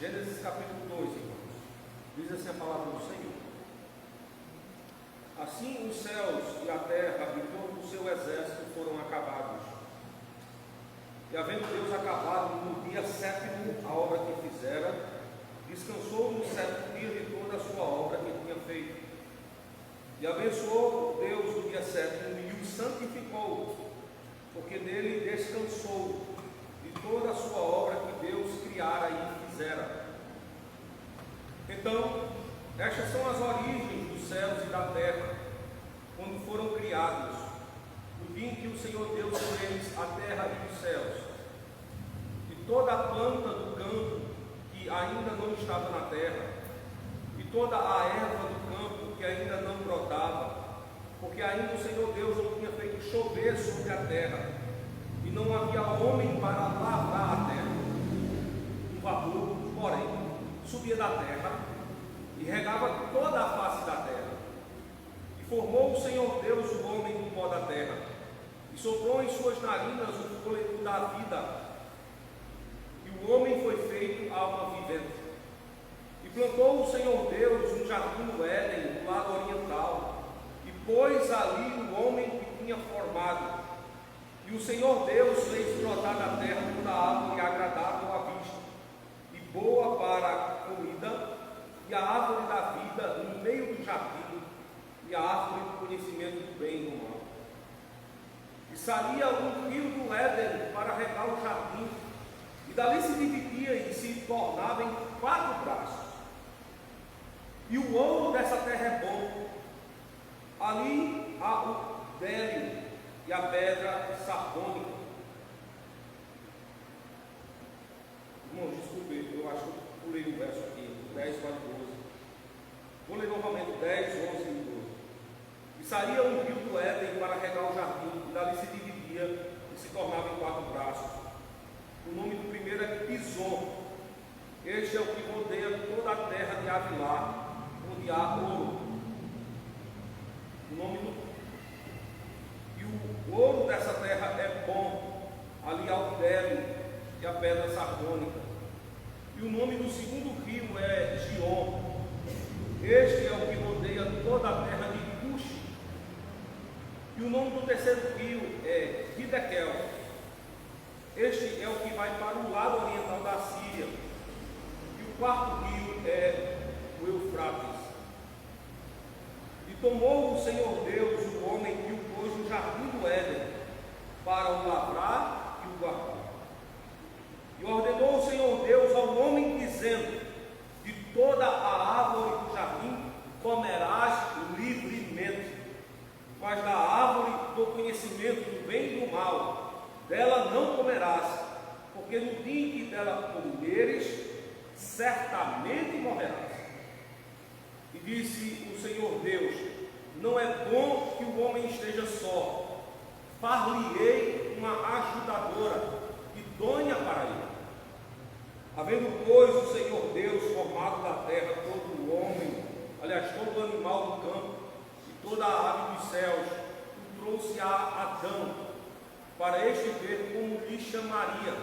Gênesis capítulo 2, irmãos. Diz assim a palavra do Senhor: assim os céus e a terra e todo o seu exército foram acabados. E havendo Deus acabado no dia sétimo a obra que fizera, descansou no sétimo dia de toda a sua obra que tinha feito. E abençoou Deus o dia sétimo e o santificou, porque nele descansou de toda a sua obra que Deus criara e fizera. Então, estas são as origens dos céus e da terra, quando foram criados, no dia em que o Senhor Deus fez a terra e os céus, e toda a planta do campo que ainda não estava na terra, e toda a erva do campo que ainda não brotava, porque ainda o Senhor Deus não tinha feito chover sobre a terra, e não havia homem para lavrar a terra. Um vapor, porém, subia da terra e regava toda a face da terra. E formou o Senhor Deus o homem do pó da terra, e soprou em suas narinas o fôlego da vida, e o homem foi feito alma vivente. E plantou o Senhor Deus um jardim no Éden, do lado oriental, e pôs ali o homem que tinha formado. E o Senhor Deus fez brotar da terra toda a árvore agradável à vista, e boa para a comida, e a árvore da vida no meio do jardim, e a árvore do conhecimento do bem e do mal. E saía um rio do Éden para regar o jardim, e dali se dividia e se tornava em 4 braços. E o ouro dessa terra é bom. Ali há o bélio e a pedra sardônica. Irmãos, desculpe, eu acho que eu pulei um verso aqui, 10, 4, 12. Vou ler novamente 10, 11 e 12. E saía um rio do Éden para regar o jardim, e dali se dividia e se tornava em 4 braços. O nome do primeiro é Pison. Este é o que rodeia toda a terra de Avilá, onde há ouro. O nome do E o ouro dessa terra é bom. Ali há o bélio e a pedra sardônica. E o nome do segundo rio é Gion. Este é o que rodeia toda a terra de Cush. E o nome do terceiro rio é Hidekel. Este é o que vai para o lado oriental da Síria. E o quarto rio é o Eufrates. E tomou o Senhor Deus o homem e o pôs no jardim do Éden, para o lavrar e o guardar. E ordenou o Senhor Deus ao homem, dizendo: de toda a árvore do jardim comerás livremente, mas da árvore do conhecimento do bem e do mal, dela não comerás, porque no dia em que dela comeres, certamente morrerás. E disse o Senhor Deus: não é bom que o homem esteja só, far-lhe-ei uma ajudadora idônea para ele. Havendo, pois, o Senhor Deus formado da terra todo o homem, aliás, todo o animal do campo e toda a ave dos céus, o trouxe a Adão, para este ver como lhe chamaria.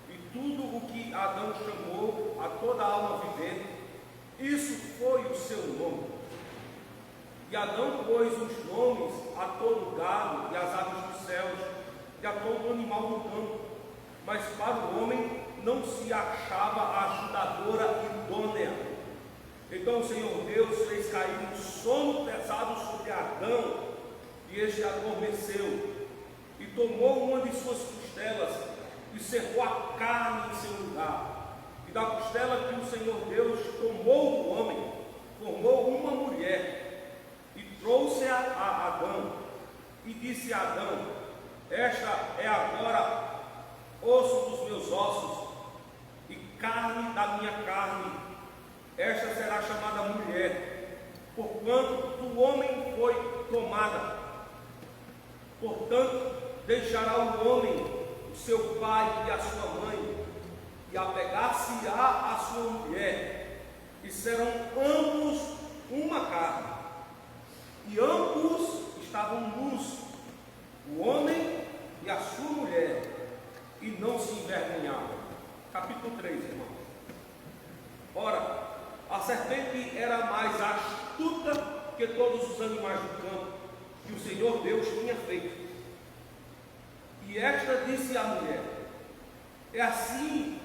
E tudo o que Adão chamou a toda a alma vivente, isso foi o seu nome. E Adão pôs os nomes a todo o gado e às aves dos céus e a todo animal do campo, mas para o homem não se achava ajudadora idônea. Então o Senhor Deus fez cair um sono pesado sobre Adão, e este adormeceu, e tomou uma de suas costelas e cerrou a carne em seu lugar. E da costela que o Senhor Deus tomou do homem, formou uma mulher, e trouxe-a a Adão, e disse a Adão: esta é agora osso dos meus ossos e carne da minha carne. Esta será chamada mulher, porquanto do homem foi tomada. Portanto, deixará o homem o seu pai e a sua mãe, e apegar-se-á a sua mulher, e serão ambos uma carne. E ambos estavam nus, o homem e a sua mulher, e não se envergonhavam. Capítulo 3, irmãos. que todos os animais do campo que o Senhor Deus tinha feito. E esta disse à mulher: é assim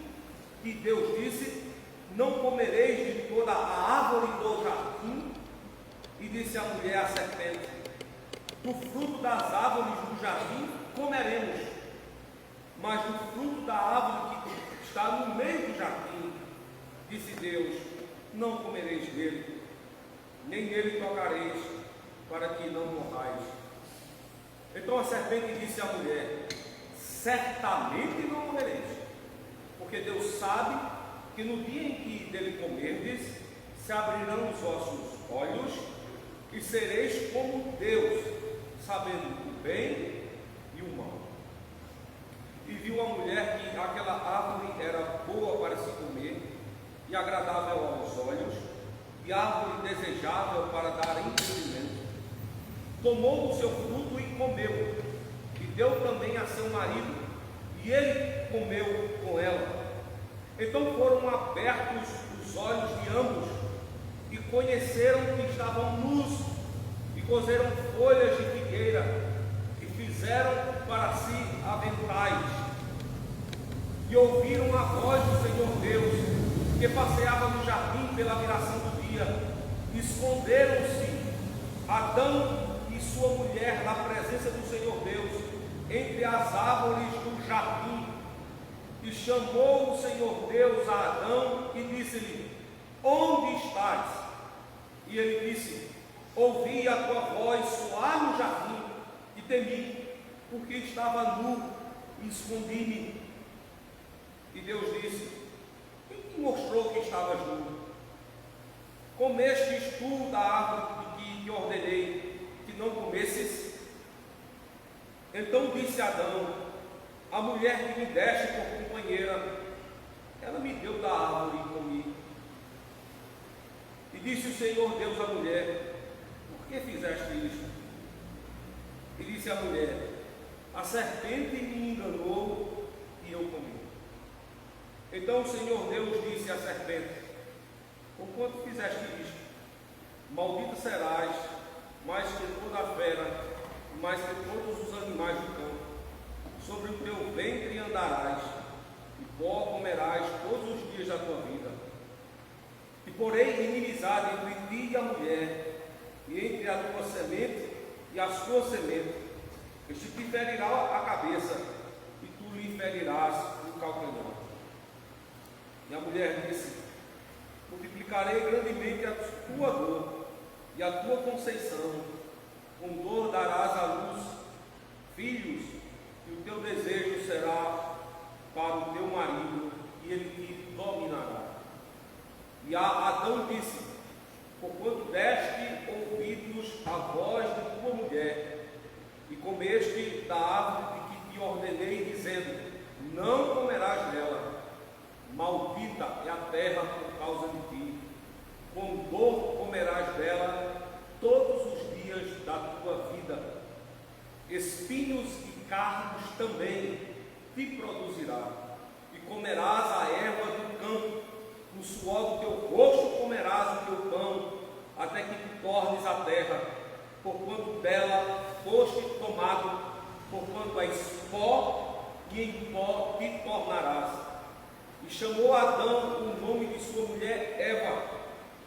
que Deus disse: não comereis de toda a árvore do jardim. E disse a mulher à serpente: do fruto das árvores do jardim comeremos, mas do fruto da árvore que está no meio do jardim, disse Deus: não comereis dele, nem nele tocareis, para que não morrais. Então a serpente disse à mulher: certamente não morrereis, porque Deus sabe que no dia em que dele comerdes, se abrirão os vossos olhos, e sereis como Deus, sabendo o bem e o mal. E viu a mulher que aquela árvore era boa para se comer, e agradável aos olhos, e árvore desejável para dar entendimento. Tomou do seu fruto e comeu, e deu também a seu marido, e ele comeu com ela. Então foram abertos os olhos de ambos, e conheceram que estavam nus, e coseram folhas de figueira, e fizeram para si aventais. E ouviram a voz do Senhor Deus, que passeava no jardim pela viração do dia. Esconderam-se Adão e sua mulher na presença do Senhor Deus, entre as árvores do jardim. E chamou o Senhor Deus a Adão e disse-lhe: onde estás? E ele disse: ouvi a tua voz soar no jardim, e temi, porque estava nu, e escondi-me. E Deus disse: quem te mostrou que estavas nu? Comestes tu da árvore que te ordenei que não comesses? Então disse Adão: a mulher que me deste por companheira, ela me deu da árvore e comi. E disse o Senhor Deus à mulher: por que fizeste isto? E disse a mulher: a serpente me enganou e eu comi. Então o Senhor Deus disse à serpente: porquanto fizeste isto, maldita serás mais que toda a fera, mais que todos os animais do campo. Sobre o teu ventre andarás, e pó comerás todos os dias da tua vida. E porém inimizade entre ti e a mulher, e entre a tua semente e a sua semente. Este te ferirá a cabeça, e tu lhe ferirás o calcanhar. E a mulher disse: multiplicarei grandemente a tua dor e a tua conceição. Com dor darás à luz filhos, e o teu desejo será para o teu marido, e ele te dominará. E Adão disse: porquanto deste ouvidos à voz de tua mulher, e comeste da árvore que te ordenei, dizendo: não comerás dela. Maldita é a terra por causa de ti, com dor comerás dela todos os dias da tua vida. Espinhos e cardos também te produzirá, e comerás a erva do campo, no suor do teu rosto comerás o teu pão, até que te tornes a terra, porquanto dela foste tomado, porquanto és pó, e em pó te tornarás. E chamou Adão o nome de sua mulher Eva,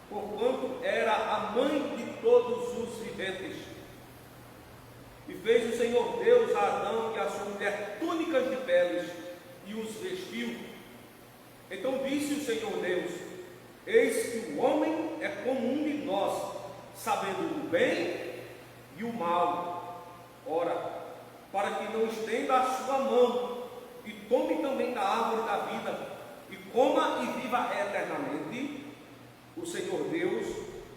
porquanto era a mãe de todos os viventes. E fez o Senhor Deus a Adão e a sua mulher túnicas de peles, e os vestiu. Então disse o Senhor Deus: eis que o homem é como um de nós, sabendo o bem e o mal. Ora, para que não estenda a sua mão, e tome também da árvore da vida, e coma e viva eternamente, o Senhor Deus,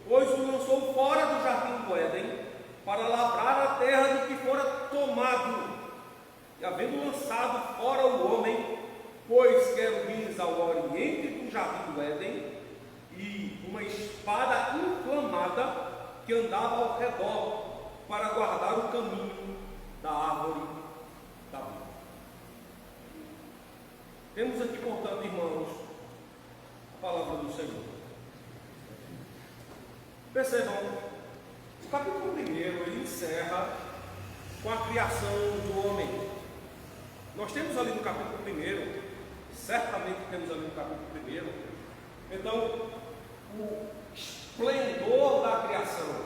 pois o lançou fora do jardim do Éden, para lavrar a terra do que fora tomado. E havendo lançado fora o homem, pôs querubins ao oriente do jardim do Éden, e uma espada inflamada que andava ao redor, para guardar o caminho da árvore da vida. Temos aqui, portanto, irmãos, a palavra do Senhor. Percebam O capítulo 1 ele encerra com a criação do homem. Nós temos ali no capítulo 1, certamente temos ali no capítulo 1, então, o esplendor da criação.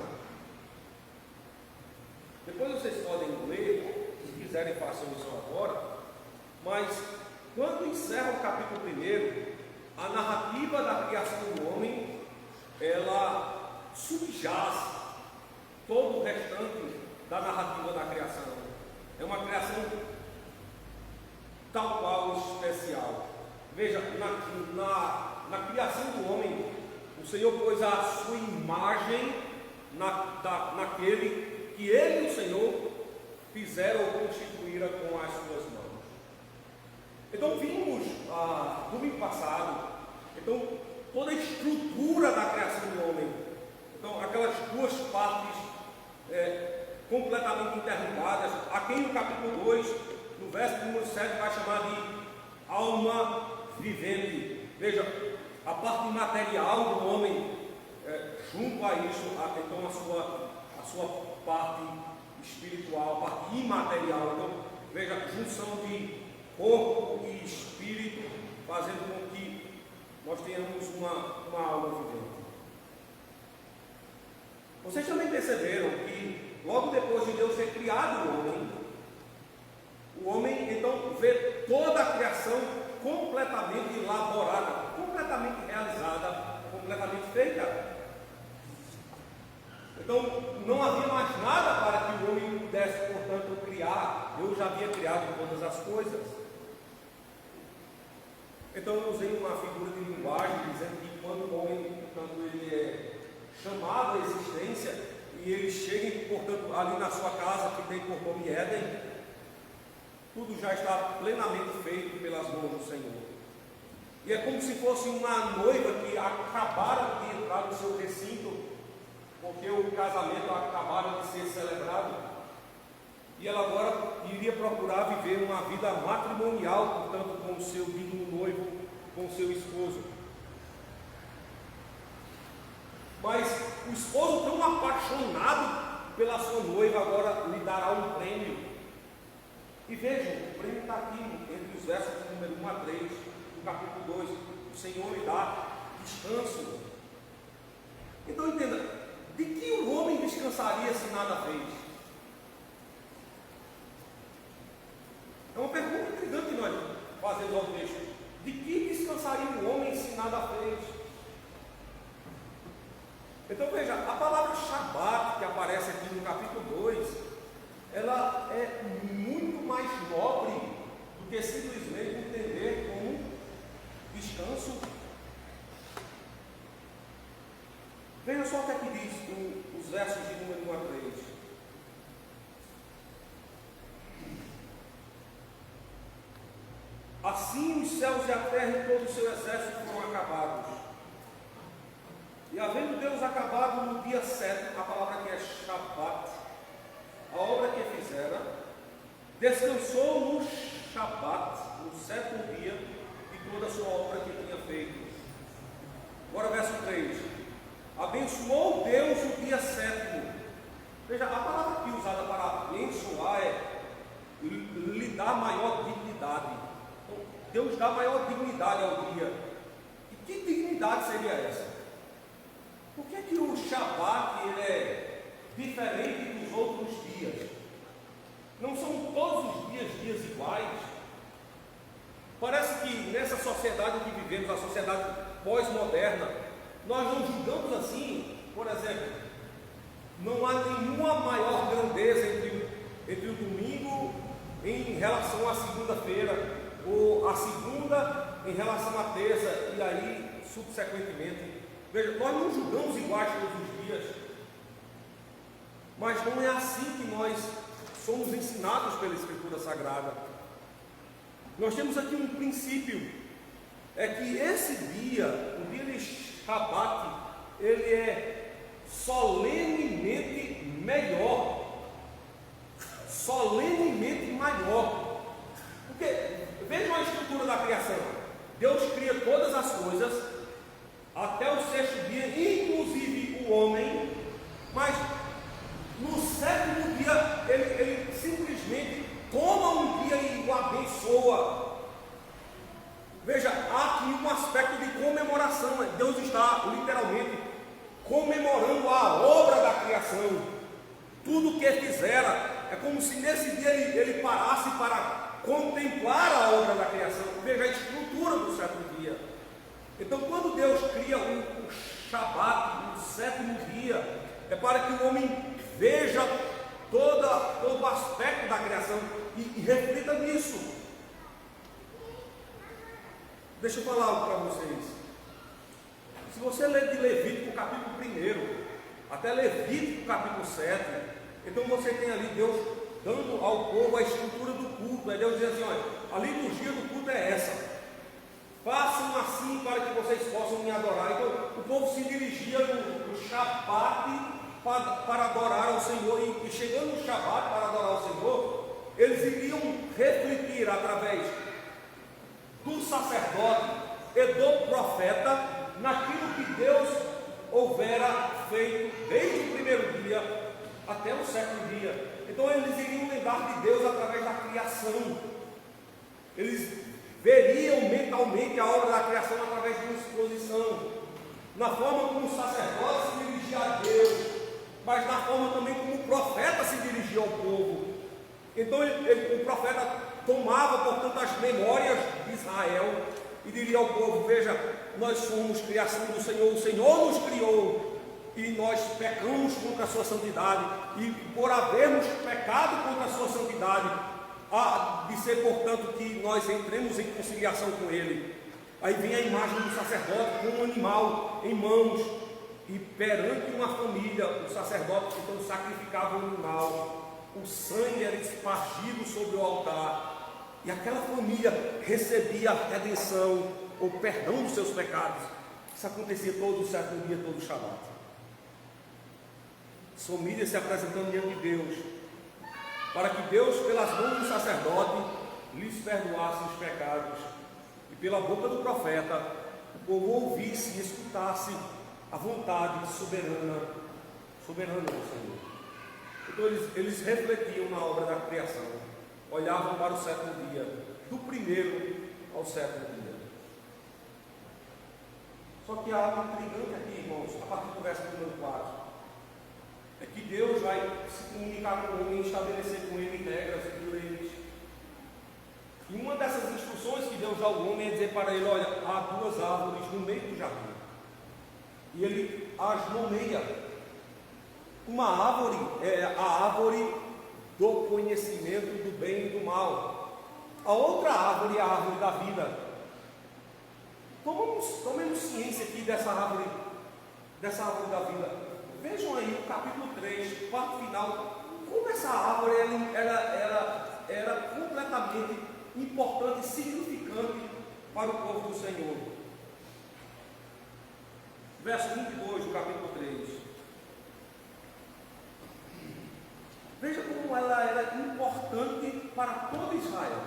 Depois vocês podem ler, se quiserem façam isso agora, mas quando encerra o capítulo 1, a narrativa da criação do homem, ela subjaz todo o restante da narrativa da criação. É uma criação tal qual especial. Veja, na criação do homem, o Senhor pôs a sua imagem naquele que Ele e o Senhor fizeram ou constituíram com as suas mãos. Então vimos domingo passado, então, toda a estrutura da criação do homem. Então, aquelas duas partes completamente interligadas, a quem no capítulo 2, no verso número 7, vai chamar de alma vivente. Veja, a parte material do homem, junto a isso, então a sua parte espiritual, a parte imaterial. Então, veja, a junção de corpo e espírito, fazendo com que nós tenhamos uma alma vivente. Vocês também perceberam que logo depois de Deus ter criado o homem então vê toda a criação completamente elaborada, completamente realizada, completamente feita. Então não havia mais nada para que o homem pudesse, portanto, criar. Deus já havia criado todas as coisas. Então eu usei uma figura de linguagem dizendo que quando o homem, portanto, ele é chamado à existência e ele chega, portanto, ali na sua casa que tem por nome Éden, tudo já está plenamente feito pelas mãos do Senhor. E é como se fosse uma noiva que acabara de entrar no seu recinto, porque o casamento acabara de ser celebrado, e ela agora iria procurar viver uma vida matrimonial, portanto, com o seu digno noivo, com o seu esposo. Mas o esposo, tão apaixonado pela sua noiva, agora lhe dará um prêmio. E vejam, o prêmio está aqui entre os versos de número 1 a 3, do capítulo 2. O Senhor lhe dá descanso. Então entenda, de que o homem descansaria se nada fez? É uma pergunta intrigante que nós fazemos ao texto. De que descansaria o homem se nada fez? Então veja, a palavra Shabat que aparece aqui no capítulo 2, ela é muito mais nobre do que simplesmente entender como descanso. Veja só o que aqui diz os versos de número 1 a 3. Assim os céus e a terra e todo o seu exército foram acabados. E havendo Deus acabado no dia 7, a palavra que é Shabat, a obra que fizera, descansou no Shabat, no 7º dia, de toda a sua obra que tinha feito. Agora verso 3. Abençoou Deus o dia 7º. Veja, a palavra aqui usada para abençoar lhe dá maior dignidade. Então, Deus dá maior dignidade ao dia. E que dignidade seria essa? Por que o Shabat ele é diferente dos outros dias? Não são todos os dias iguais? Parece que nessa sociedade que vivemos, a sociedade pós-moderna, nós não julgamos assim. Por exemplo, não há nenhuma maior grandeza entre o domingo em relação à segunda-feira, ou a segunda em relação à terça, e aí subsequentemente. Veja, nós não julgamos iguais todos os dias, mas não é assim que nós somos ensinados pela Escritura Sagrada. Nós temos aqui um princípio, é que esse dia, o dia de Shabat, ele é solenemente melhor, solenemente maior, porque vejam a estrutura da criação. Deus cria todas as coisas até o 6º dia, inclusive o homem, mas Deus está literalmente comemorando a obra da criação. Tudo o que ele fizera, é como se nesse dia ele parasse para contemplar a obra da criação. Veja a estrutura do sétimo dia. Então, quando Deus cria o Shabat, o sétimo dia, é para que o homem veja todo o aspecto da criação e reflita nisso. Deixa eu falar algo para vocês. Se você ler de Levítico capítulo 1 até Levítico capítulo 7, então você tem ali Deus dando ao povo a estrutura do culto. Aí Deus diz assim: olha, a liturgia do culto é essa. Façam assim para que vocês possam me adorar. Então o povo se dirigia no Shabat para adorar ao Senhor, e chegando no Shabat para adorar ao Senhor, eles iriam refletir através do sacerdote e do profeta naquilo que Deus houvera feito desde o primeiro dia até o sétimo dia. Então eles iriam lembrar de Deus através da criação. Eles veriam mentalmente a obra da criação através de uma exposição, na forma como o sacerdote se dirigia a Deus, mas na forma também como o profeta se dirigia ao povo. Então o profeta tomava, portanto, as memórias de Israel e diria ao povo: veja, nós somos criação do Senhor, o Senhor nos criou e nós pecamos contra a sua santidade, e por havermos pecado contra a sua santidade, há de ser, portanto, que nós entremos em conciliação com Ele. Aí vem a imagem do sacerdote com um animal em mãos, e perante uma família, o sacerdote então sacrificava o animal, o sangue era espargido sobre o altar, e aquela família recebia a redenção, ou perdão dos seus pecados. Isso acontecia todo o sétimo dia, todo o Shabat. Família se apresentando diante de Deus, para que Deus, pelas mãos do sacerdote, lhes perdoasse os pecados, e pela boca do profeta, o povo ouvisse e escutasse a vontade soberana do Senhor. Então eles refletiam na obra da criação, olhavam para o sétimo dia, do primeiro ao sétimo dia. Só que há algo intrigante aqui, irmãos, a partir do verso número 4. É que Deus vai se comunicar com o homem, estabelecer com ele regras e leis. E uma dessas instruções que Deus dá ao homem é dizer para ele: olha, há duas árvores no meio do jardim, e ele as nomeia. Uma árvore é a árvore do conhecimento do bem e do mal. A outra árvore é a árvore da vida. Tomemos ciência aqui dessa árvore da vida. Vejam aí o capítulo 3, parte final, como essa árvore era completamente importante e significante para o povo do Senhor. Verso 22 do capítulo 3. Veja como ela era importante para todo Israel.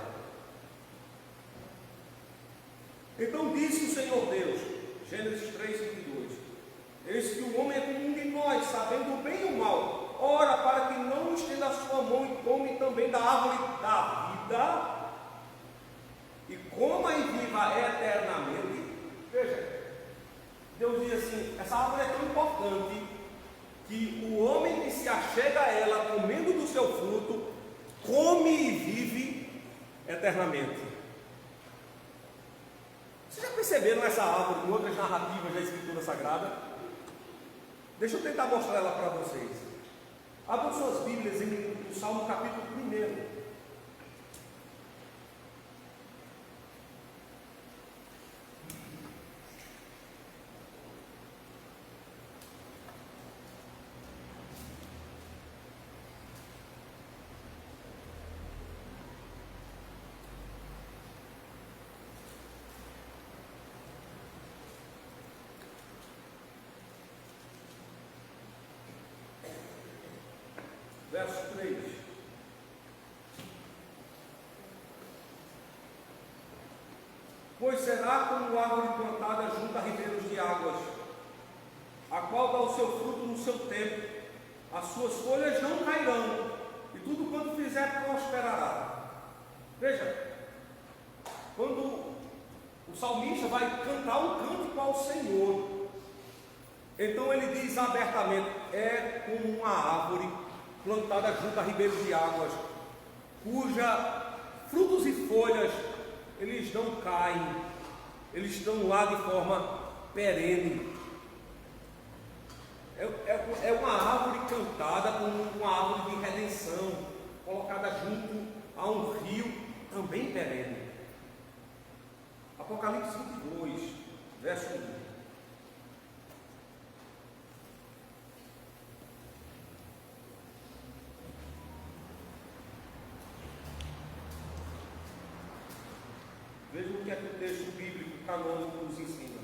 Então disse o Senhor Deus, Gênesis 3, 22: eis que o homem é como um de nós, sabendo o bem e o mal. Ora, para que não estenda a sua mão e tome também da árvore da vida, e coma e viva eternamente. Veja, Deus diz assim: essa árvore é tão importante que o homem que se achega a ela, comendo do seu fruto, come e vive eternamente. Vocês já perceberam essa árvore em outras narrativas da Escritura Sagrada? Deixa eu tentar mostrar ela para vocês. Abram suas Bíblias no Salmo capítulo 1. Verso 3. Pois será como árvore plantada junto a ribeiros de águas, a qual dá o seu fruto no seu tempo, as suas folhas não cairão, e tudo quanto fizer prosperará. Veja, quando o salmista vai cantar um cântico ao Senhor. Então ele diz abertamente: é como uma árvore plantada junto a ribeiros de águas, cuja frutos e folhas eles não caem, eles estão lá de forma perene. É uma árvore cantada como uma árvore de redenção, colocada junto a um rio também perene. Apocalipse 22, verso 1. Veja o que é que o texto bíblico canônico nos ensina.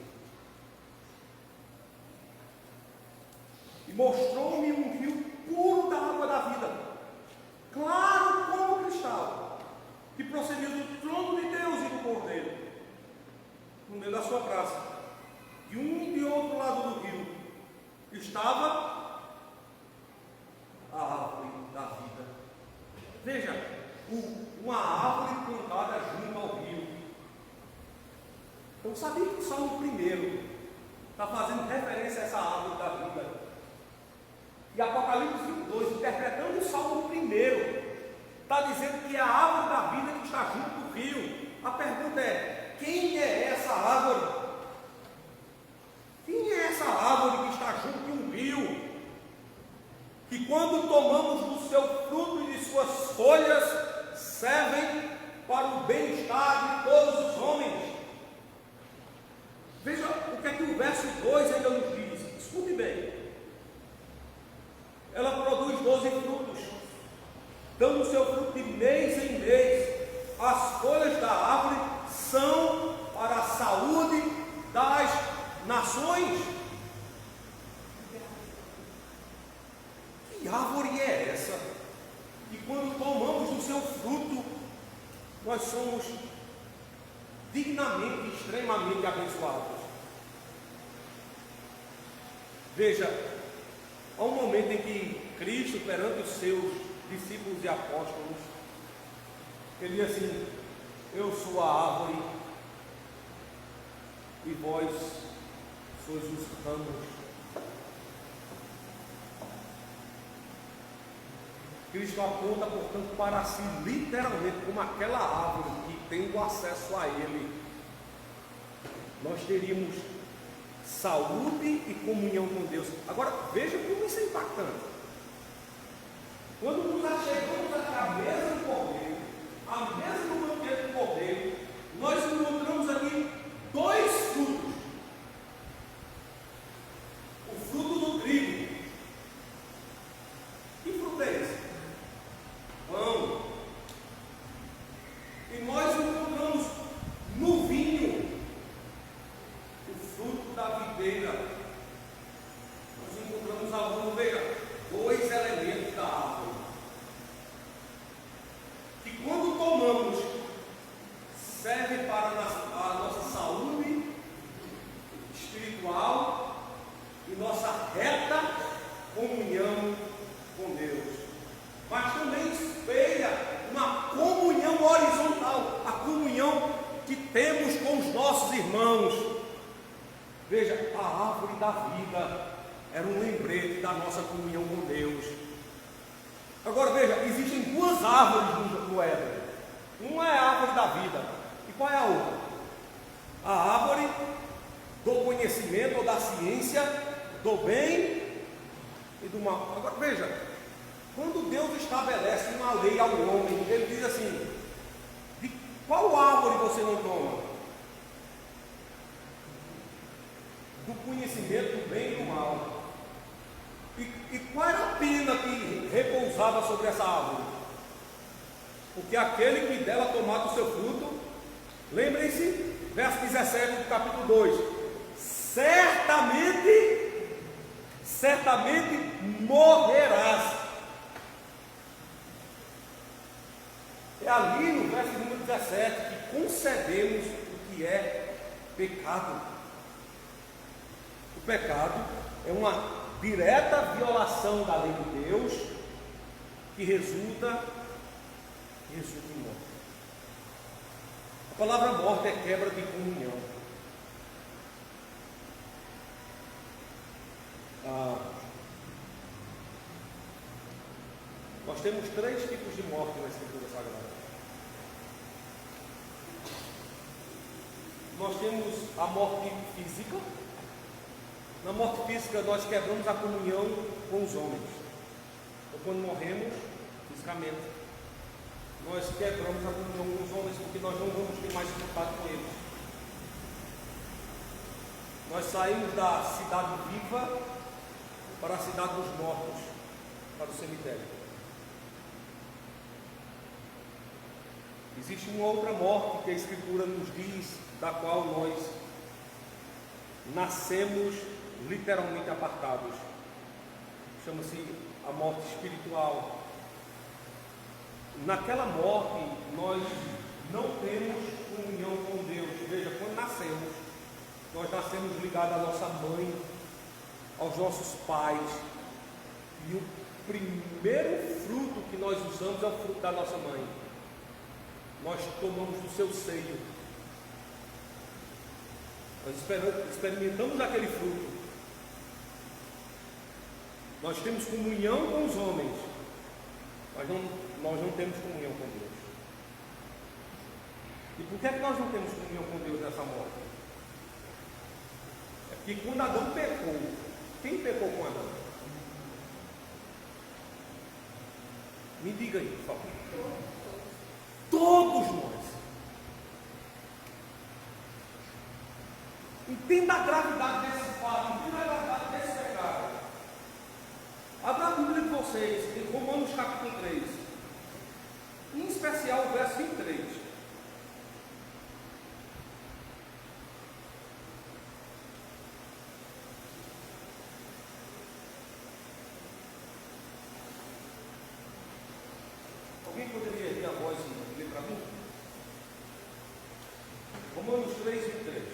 E mostrou-me um rio puro da água da vida, claro como cristal, que procedia do trono de Deus e do Cordeiro, no meio da sua praça. De um e de outro lado do rio estava a árvore da vida. Veja, uma árvore plantada junto ao rio. Eu sabia que o Salmo 1 está fazendo referência a essa árvore da vida. E Apocalipse 22, interpretando o Salmo 1, está dizendo que é a árvore da vida que está junto do rio. A pergunta é: quem é essa árvore? Quem é essa árvore que está junto de um rio? Que quando tomamos do seu fruto e de suas folhas, servem para o bem-estar de todos os homens. Veja o que é que o verso 2 ainda nos diz. Escute bem. Ela produz 12 frutos, dando o seu fruto de mês em mês. As folhas da árvore são para a saúde das nações. Que árvore é essa? E quando tomamos do seu fruto, nós somos dignamente, extremamente abençoados. Veja, há um momento em que Cristo, perante os seus discípulos e apóstolos, ele diz assim: eu sou a árvore e vós sois os ramos. Cristo aponta, portanto, para si, literalmente, como aquela árvore que, tendo acesso a Ele, nós teríamos saúde e comunhão com Deus. Agora, veja como isso é impactante. Quando nos achegamos à mesa do Cordeiro, à mesa do banquete do Cordeiro, nós encontramos aqui dois frutos. O fruto do trigo. Que fruto é esse? Pão. E nós encontramos no vinho o fruto da videira. Nós encontramos a uveira, dois elementos da árvore, que quando tomamos, serve para a nossa saúde espiritual e nossa reta comunhão com Deus. Mas também espelha uma comunhão horizontal, a comunhão que temos com os nossos irmãos. Veja, a árvore da vida era um lembrete da nossa comunhão com Deus. Agora veja, existem duas árvores no Éden. Uma é a árvore da vida. E qual é a outra? A árvore do conhecimento ou da ciência, do bem e do mal. Agora veja, quando Deus estabelece uma lei ao homem, Ele diz assim: de qual árvore você não toma? Do conhecimento do bem e do mal. E qual era a pena que repousava sobre essa árvore? Porque aquele que dela tomar do seu fruto, lembrem-se, verso 17 do capítulo 2: certamente morrerás. É ali no verso número 17 que concebemos o que é pecado. O pecado é uma direta violação da lei de Deus que resulta em morte. palavra morte é quebra de comunhão. Nós temos 3 tipos de morte na Escritura Sagrada. Nós temos a morte física. Na morte física nós quebramos a comunhão com os homens. Então, quando morremos fisicamente, nós quebramos a comunhão com os homens, porque nós não vamos ter mais contato com eles. Nós saímos da cidade viva para a cidade dos mortos, para o cemitério. Existe uma outra morte que a Escritura nos diz, da qual nós nascemos literalmente apartados. Chama-se a morte espiritual. Naquela morte nós não temos comunhão com Deus. Veja, quando nascemos, nós nascemos ligados à nossa mãe, aos nossos pais, e o primeiro fruto que nós usamos é o fruto da nossa mãe. Nós tomamos do seu seio, nós experimentamos aquele fruto, nós temos comunhão com os homens, mas nós não temos comunhão com Deus. E por que é que nós não temos comunhão com Deus nessa morte? É porque quando Adão pecou, quem pecou com Adão? Me diga aí, por favor. Todos nós. Entenda a gravidade desse fato, entenda a gravidade desse pecado. Abra a Bíblia de vocês, em Romanos capítulo 3, em especial o verso 23. Alguém poderia ter a voz e ler para mim? Romanos 3, 23.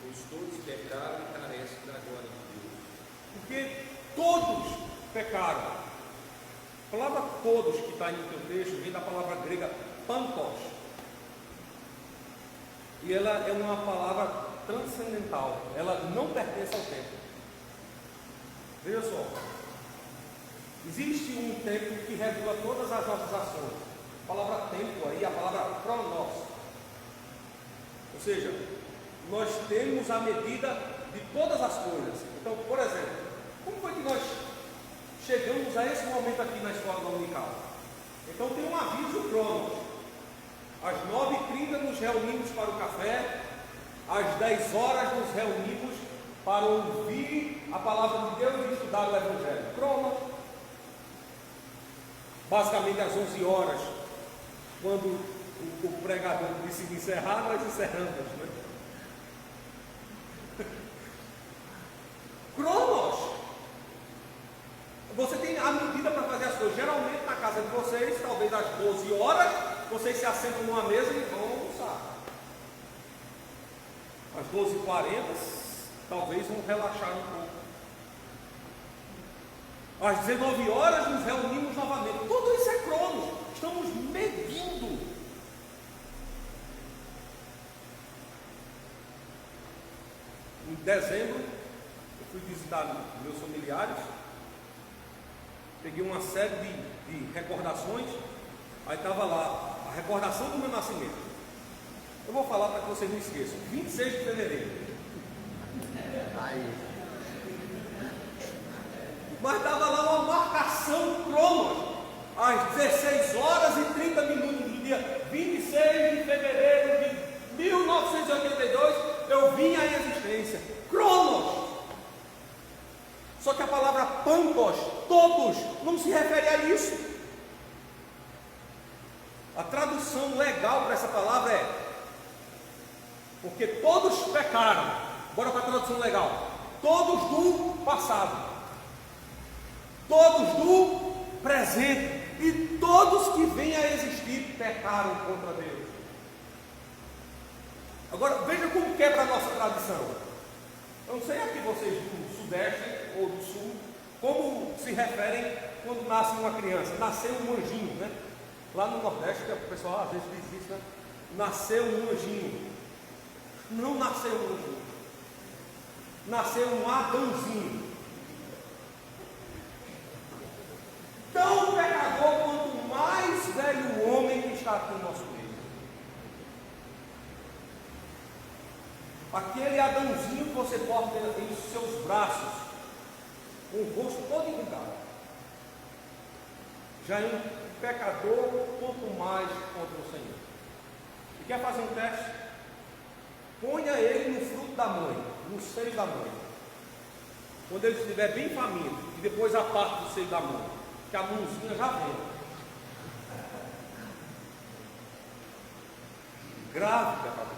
Pois todos pecaram e carecem da glória de Deus. Porque todos pecaram. A palavra todos que está aí no teu texto vem da palavra grega pantos. E ela é uma palavra transcendental. Ela não pertence ao tempo. Veja só. Existe um tempo que regula todas as nossas ações. A palavra tempo aí é a palavra cronos. Ou seja, nós temos a medida de todas as coisas. Então, por exemplo, como foi que nós chegamos a esse momento aqui na escola dominical? Então tem um aviso cronos. Às 9h30 nos reunimos para o café, às 10 horas nos reunimos para ouvir a palavra de Deus e estudar o Evangelho. Cronos. Basicamente às 11 horas, quando o pregador decide encerrar, nós encerramos, né? Cronos. Você tem a medida para fazer as coisas. Geralmente na casa de vocês, talvez às 12 horas, vocês se assentam numa mesa e vão almoçar. Às 12h40, talvez vão relaxar um pouco. Às 19 horas nos reunimos novamente. Tudo isso é cronos. Estamos medindo. Em dezembro, eu fui visitar meus familiares. Peguei uma série de recordações. Aí estava lá a recordação do meu nascimento. Eu vou falar para que vocês não esqueçam. 26 de fevereiro. Aí. Mas estava lá uma marcação cronos, às 16 horas e 30 minutos do dia 26 de fevereiro de 1982, eu vim à existência. Cronos. Só que a palavra pantos, todos, não se refere a isso. A tradução legal para essa palavra é porque todos pecaram. Bora para a tradução legal. Todos do passado, todos do presente e todos que vêm a existir pecaram contra Deus. Agora veja como quebra a nossa tradição. Eu não sei aqui vocês do Sudeste ou do Sul, como se referem quando nasce uma criança. Nasceu um anjinho, né? Lá no Nordeste, que o pessoal às vezes diz isso, né? nasceu um anjinho. Não nasceu um anjinho. Nasceu um Adãozinho. Tão pecador quanto o mais velho homem que está aqui no nosso meio. Aquele Adãozinho que você porta em seus braços, com o rosto todo enrugado, já é um pecador quanto mais contra o Senhor. E quer fazer um teste? Ponha ele no fruto da mãe, no seio da mãe. Quando ele estiver bem faminto, e depois a parte do seio da mãe, que a mãozinha já vem. Grave pecador.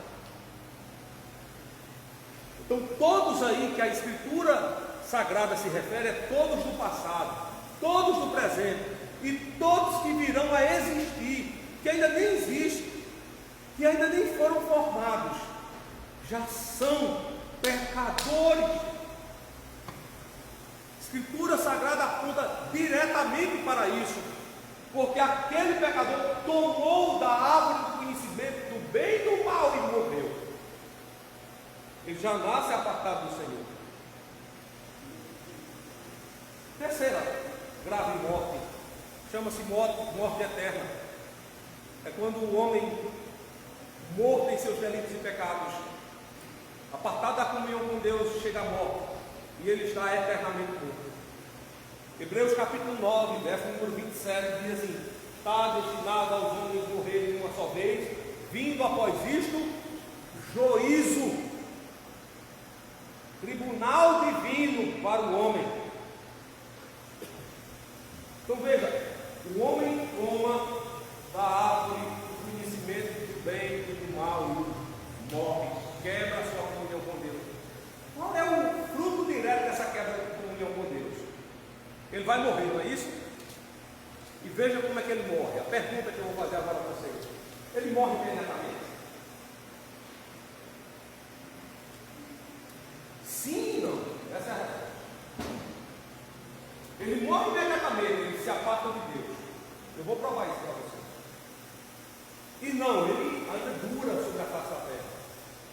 Então todos aí que a Escritura Sagrada se refere, é todos do passado, todos do presente, e todos que virão a existir, que ainda nem existem, que ainda nem foram formados, já são pecadores. A Escritura Sagrada aponta diretamente para isso, porque aquele pecador tomou da árvore do conhecimento do bem e do mal e morreu. Ele já nasce apartado do Senhor. Terceira grave morte, chama-se morte eterna. É quando o homem, morto em seus delitos e pecados, apartado da comunhão com Deus, chega à morte, e ele está eternamente morto. Hebreus capítulo 9, verso número 27, diz assim: está destinado aos homens morrerem uma só vez, vindo após isto juízo, tribunal divino para o homem. Então veja, o homem toma da árvore do conhecimento do bem e do mal e morre, quebra a sua comunhão com Deus. Qual é o fruto direto dessa quebra de comunhão com Deus? Ele vai morrer, não é isso? E veja como é que ele morre. A pergunta que eu vou fazer agora para vocês: ele morre imediatamente? Sim e não. Essa é a resposta. Ele morre imediatamente, ele se aparta de Deus. Eu vou provar isso para vocês. E não, ele ainda dura sobre a face da terra.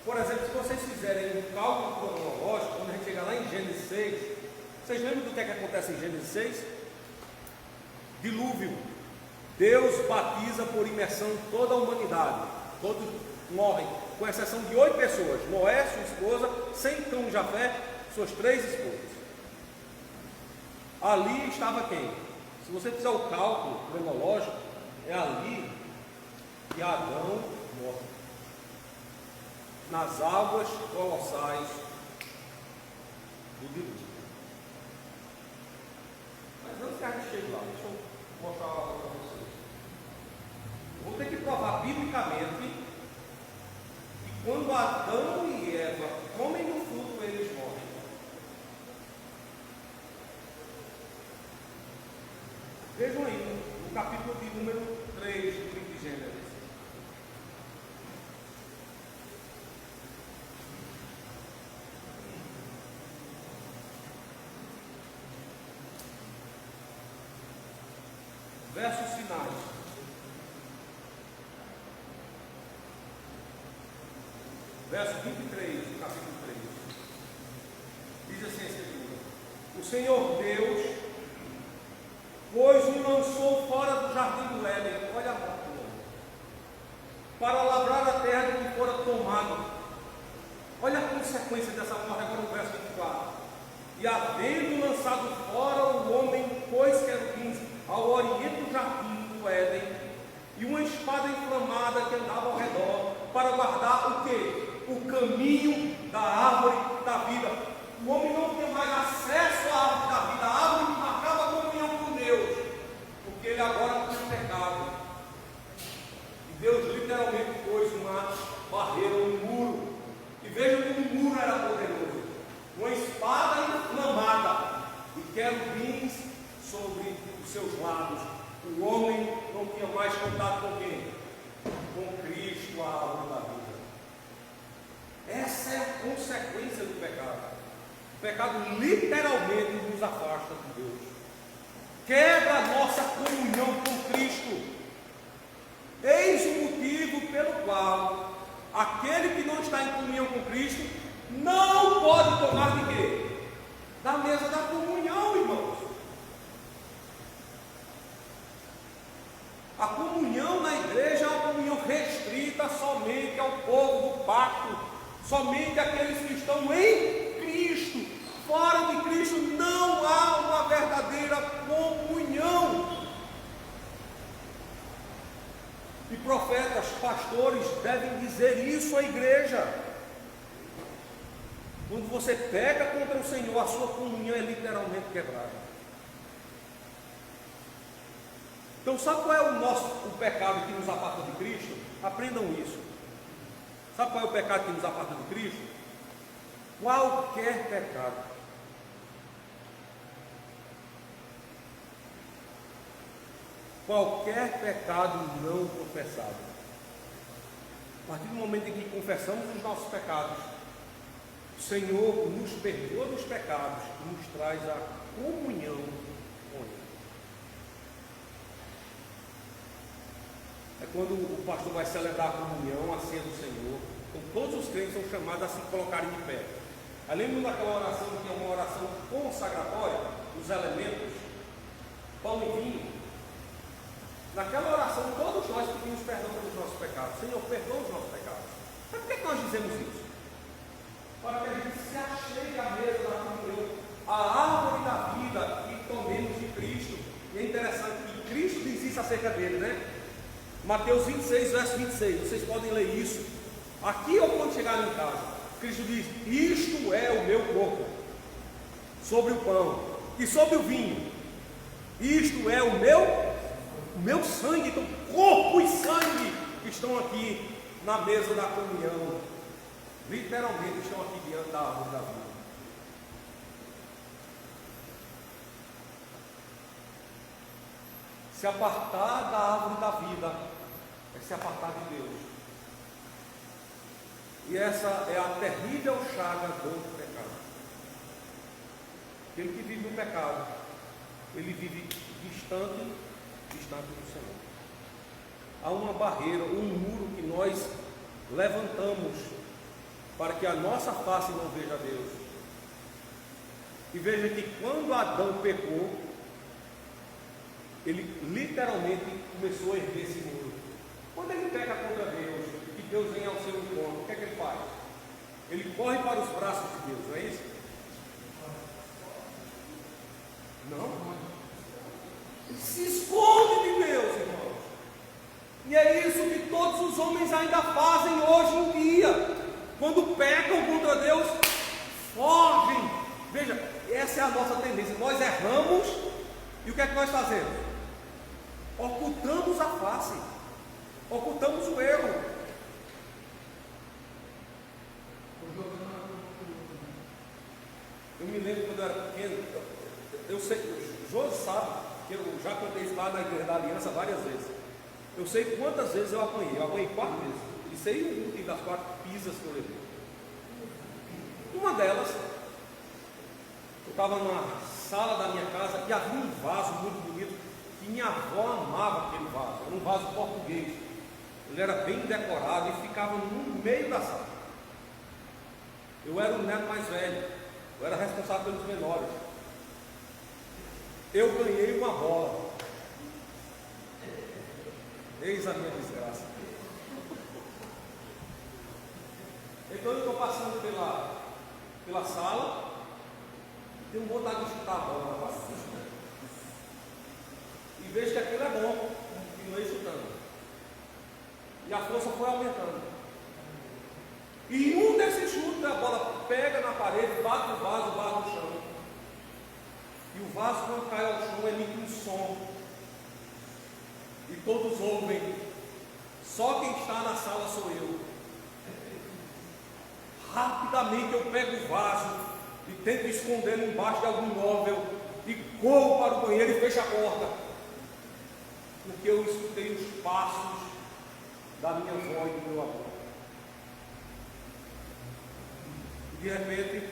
Por exemplo, se vocês fizerem um cálculo cronológico, quando a gente chegar lá em Gênesis 6, vocês lembram do que é que acontece em Gênesis 6? Dilúvio. Deus batiza por imersão toda a humanidade. Todos morrem, com exceção de 8 pessoas: Noé, sua esposa, Sem, Cão e Jafé, suas 3 esposas. Ali estava quem? Se você fizer o cálculo cronológico, é ali que Adão morre, nas águas colossais do dilúvio. Mas antes que a gente chegue lá, deixa eu mostrar algo para vocês. Eu vou ter que provar biblicamente que quando Adão e Eva comem do fruto, eles morrem. Vejam aí, no capítulo de número 3 do livro de Gênesis. Versos finais. Verso 23 do capítulo 3. Diz assim a Escritura: o Senhor Deus, pois o lançou fora do jardim do Éden, olha a morte do homem, para lavrar a terra de que fora tomado. Olha a consequência dessa morte agora no verso 24. E havendo lançado fora o homem, pôs querubins ao oriente do jardim do Éden, e uma espada inflamada que andava ao redor, para guardar o quê? O caminho da árvore da vida. O homem não tinha mais acesso à árvore da vida, a árvore que marcava a comunhão com Deus, porque ele agora tinha pecado. E Deus literalmente pôs uma barreira, um muro. E veja como o muro era poderoso: uma espada inflamada e querubins sobre os seus lados. O homem não tinha mais contato com quem? Com Cristo, a árvore da vida. Essa é a consequência do pecado. O pecado literalmente nos afasta de Deus, quebra a nossa comunhão com Cristo. Eis o motivo motivo pelo qual aquele que não está em comunhão com Cristo não pode tomar de quê? Da mesa da comunhão, irmãos. A comunhão na igreja é uma comunhão restrita somente ao povo do pacto, somente àqueles que estão em Cristo. Fora de Cristo não há uma verdadeira comunhão. E profetas, pastores devem dizer isso à igreja. Quando você peca contra o Senhor, a sua comunhão é literalmente quebrada. Então, sabe qual é o pecado que nos aparta de Cristo? Aprendam isso. Sabe qual é o pecado que nos aparta de Cristo? Qualquer pecado. Qualquer pecado não confessado. A partir do momento em que confessamos os nossos pecados, o Senhor nos perdoa dos pecados e nos traz a comunhão com Ele. É quando o pastor vai celebrar a comunhão, a ceia do Senhor. Então todos os crentes são chamados a se colocarem de pé. Aí lembra daquela oração que é uma oração consagratória, os elementos, pão e vinho. Naquela oração todos nós pedimos perdão pelos nossos pecados. Senhor, perdoa os nossos pecados. Mas por que nós dizemos isso? Para que a gente se achegue à mesa da comunhão, a árvore da vida, e tomemos de Cristo. E é interessante que Cristo diz isso acerca dele, né? Mateus 26, verso 26, vocês podem ler isso aqui ou quando chegarem em casa. Cristo diz: isto é o meu corpo, sobre o pão e sobre o vinho, isto é o meu sangue. Então corpo e sangue estão aqui na mesa da comunhão, literalmente estão aqui diante da árvore da vida. Se apartar da árvore da vida é se apartar de Deus. E essa é a terrível chaga do pecado. Aquele que vive no pecado, ele vive distante do Senhor. Há uma barreira, um muro que nós levantamos para que a nossa face não veja Deus. E veja que quando Adão pecou, ele literalmente começou a erguer esse muro. Quando ele peca contra Deus, que Deus vem ao seu encontro, o que é que ele faz? Ele corre para os braços de Deus, não é isso? Não. Ele se esconde de Deus, irmãos. E é isso que todos os homens ainda fazem hoje em dia. Quando pecam contra Deus, fogem. Veja, essa é a nossa tendência. Nós erramos e o que é que nós fazemos? Ocultamos a face, ocultamos o erro. Eu me lembro quando eu era pequeno, eu sei, o Josi sabe que eu já contei isso lá na Igreja da Aliança várias vezes. Eu sei quantas vezes eu apanhei 4 vezes. E sei o motivo das 4 pisas que eu levei. Uma delas, eu estava na sala da minha casa e havia um vaso muito bonito. E minha avó amava aquele vaso, era um vaso português. Ele era bem decorado e ficava no meio da sala. Eu era o neto mais velho, eu era responsável pelos menores. Eu ganhei uma bola. Eis a minha desgraça. Então eu estou passando pela sala e tenho vontade de chutar a bola na base. E vejo que aquilo é bom, continuei chutando. E a força foi aumentando. E em um desses chutes a bola pega na parede, bate no vaso, bate no chão. E o vaso, quando cai ao chão, emite um som. E todos ouvem. Só quem está na sala sou eu. Rapidamente eu pego o vaso e tento escondê-lo embaixo de algum móvel e corro para o banheiro e fecho a porta. Porque eu escutei os passos da minha avó e do meu avô. E de repente,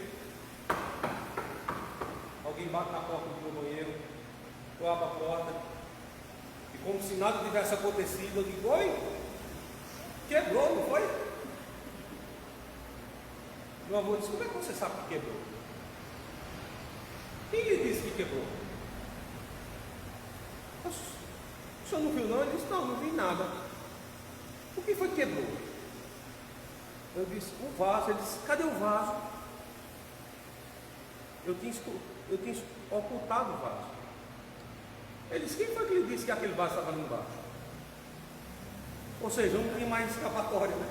alguém bate na porta do meu banheiro, eu abro a porta, e como se nada tivesse acontecido, eu digo: oi? Quebrou, não foi? Meu avô disse: como é que você sabe que quebrou? Quem lhe disse que quebrou? O senhor não viu não? Ele disse: não, não vi nada. O que foi que quebrou? Eu disse: o vaso. Ele disse: cadê o vaso? Eu tinha ocultado o vaso. Ele disse: quem foi que lhe disse que aquele vaso estava ali embaixo? Ou seja, não tinha mais escapatória, né?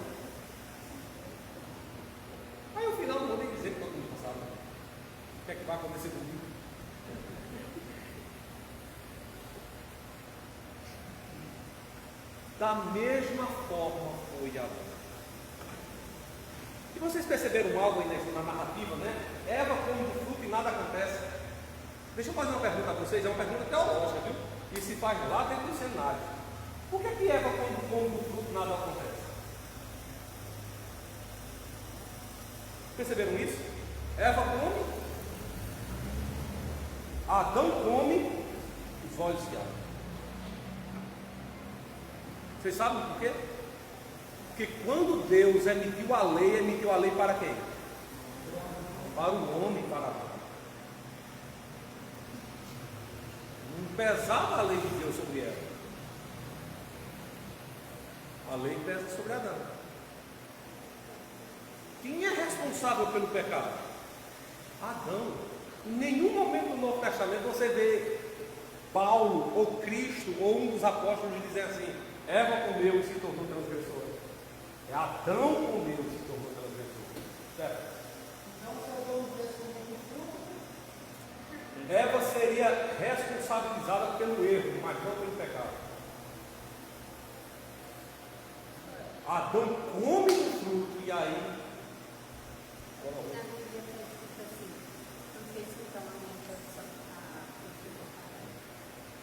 Aí no final não vou nem dizer que todo mundo sabe o que é que vai acontecer comigo. Da mesma forma foi Adão. E vocês perceberam algo aí na narrativa, né? Eva come do fruto e nada acontece. Deixa eu fazer uma pergunta a vocês, é uma pergunta teológica, viu? E se faz lá dentro do cenário. Por que Eva, quando come do fruto, nada acontece? Perceberam isso? Eva come, Adão come, os olhos se abrem. Vocês sabem por quê? Porque quando Deus emitiu a lei para quem? Para o homem, para Adão. Não pesava a lei de Deus sobre ela. A lei pesa sobre Adão. Quem é responsável pelo pecado? Adão. Em nenhum momento do Novo Testamento você vê Paulo ou Cristo ou um dos apóstolos dizer assim: Eva comeu e se tornou transgressora. É Adão comeu e se tornou transgressor. Certo? Eva seria responsabilizada pelo erro, mas não pelo pecado. Adão come o fruto e aí.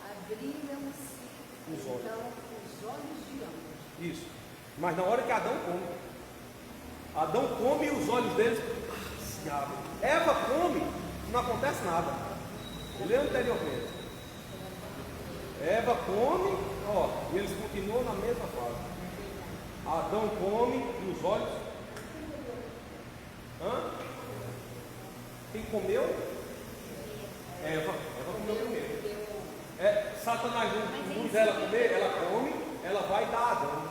Abriram-se então os olhos de ambos. Isso. Mas na hora que Adão come e os olhos deles se abrem. Eva come, não acontece nada. Lê anteriormente. Eva come, e eles continuam na mesma fase. Adão come e os olhos. Quem comeu? Eva comeu primeiro. Satanás não diz ela comer, ela come, ela vai dar a Adão.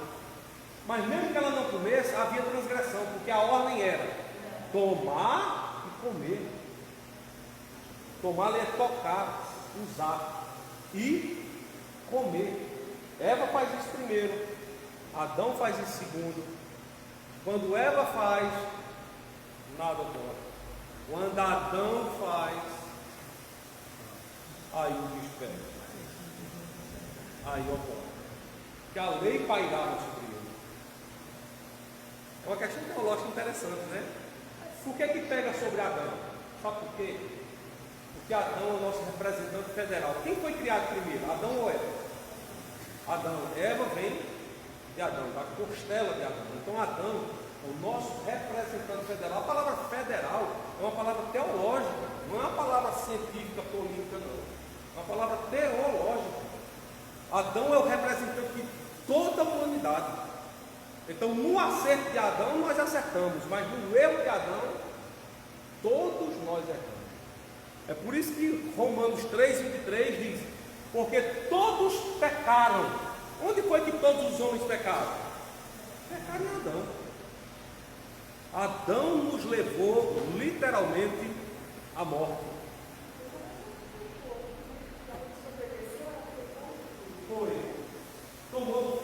Mas mesmo que ela não comesse, havia transgressão, porque a ordem era tomar e comer. Tomar é tocar, usar e comer. Eva faz isso primeiro, Adão faz isso segundo. Quando Eva faz, nada ocorre. Quando Adão faz, aí o bicho pega. Aí ocorre. Que a lei pairava sobre ele. É uma questão teológica interessante, né? Por que pega sobre Adão? Sabe por quê? Porque Adão é o nosso representante federal. Quem foi criado primeiro? Adão ou Eva? Adão. Eva vem de Adão, da costela de Adão. Então Adão é o nosso representante federal. A palavra federal é uma palavra teológica, não é uma palavra científica, política, não. É uma palavra teológica. Adão é o representante de toda a humanidade. Então, no acerto de Adão, nós acertamos, mas no erro de Adão, todos nós erramos. É por isso que Romanos 3,23 diz: porque todos pecaram. Onde foi que todos os homens pecaram? Pecaram em Adão. Adão nos levou literalmente à morte. Foi. Tomou.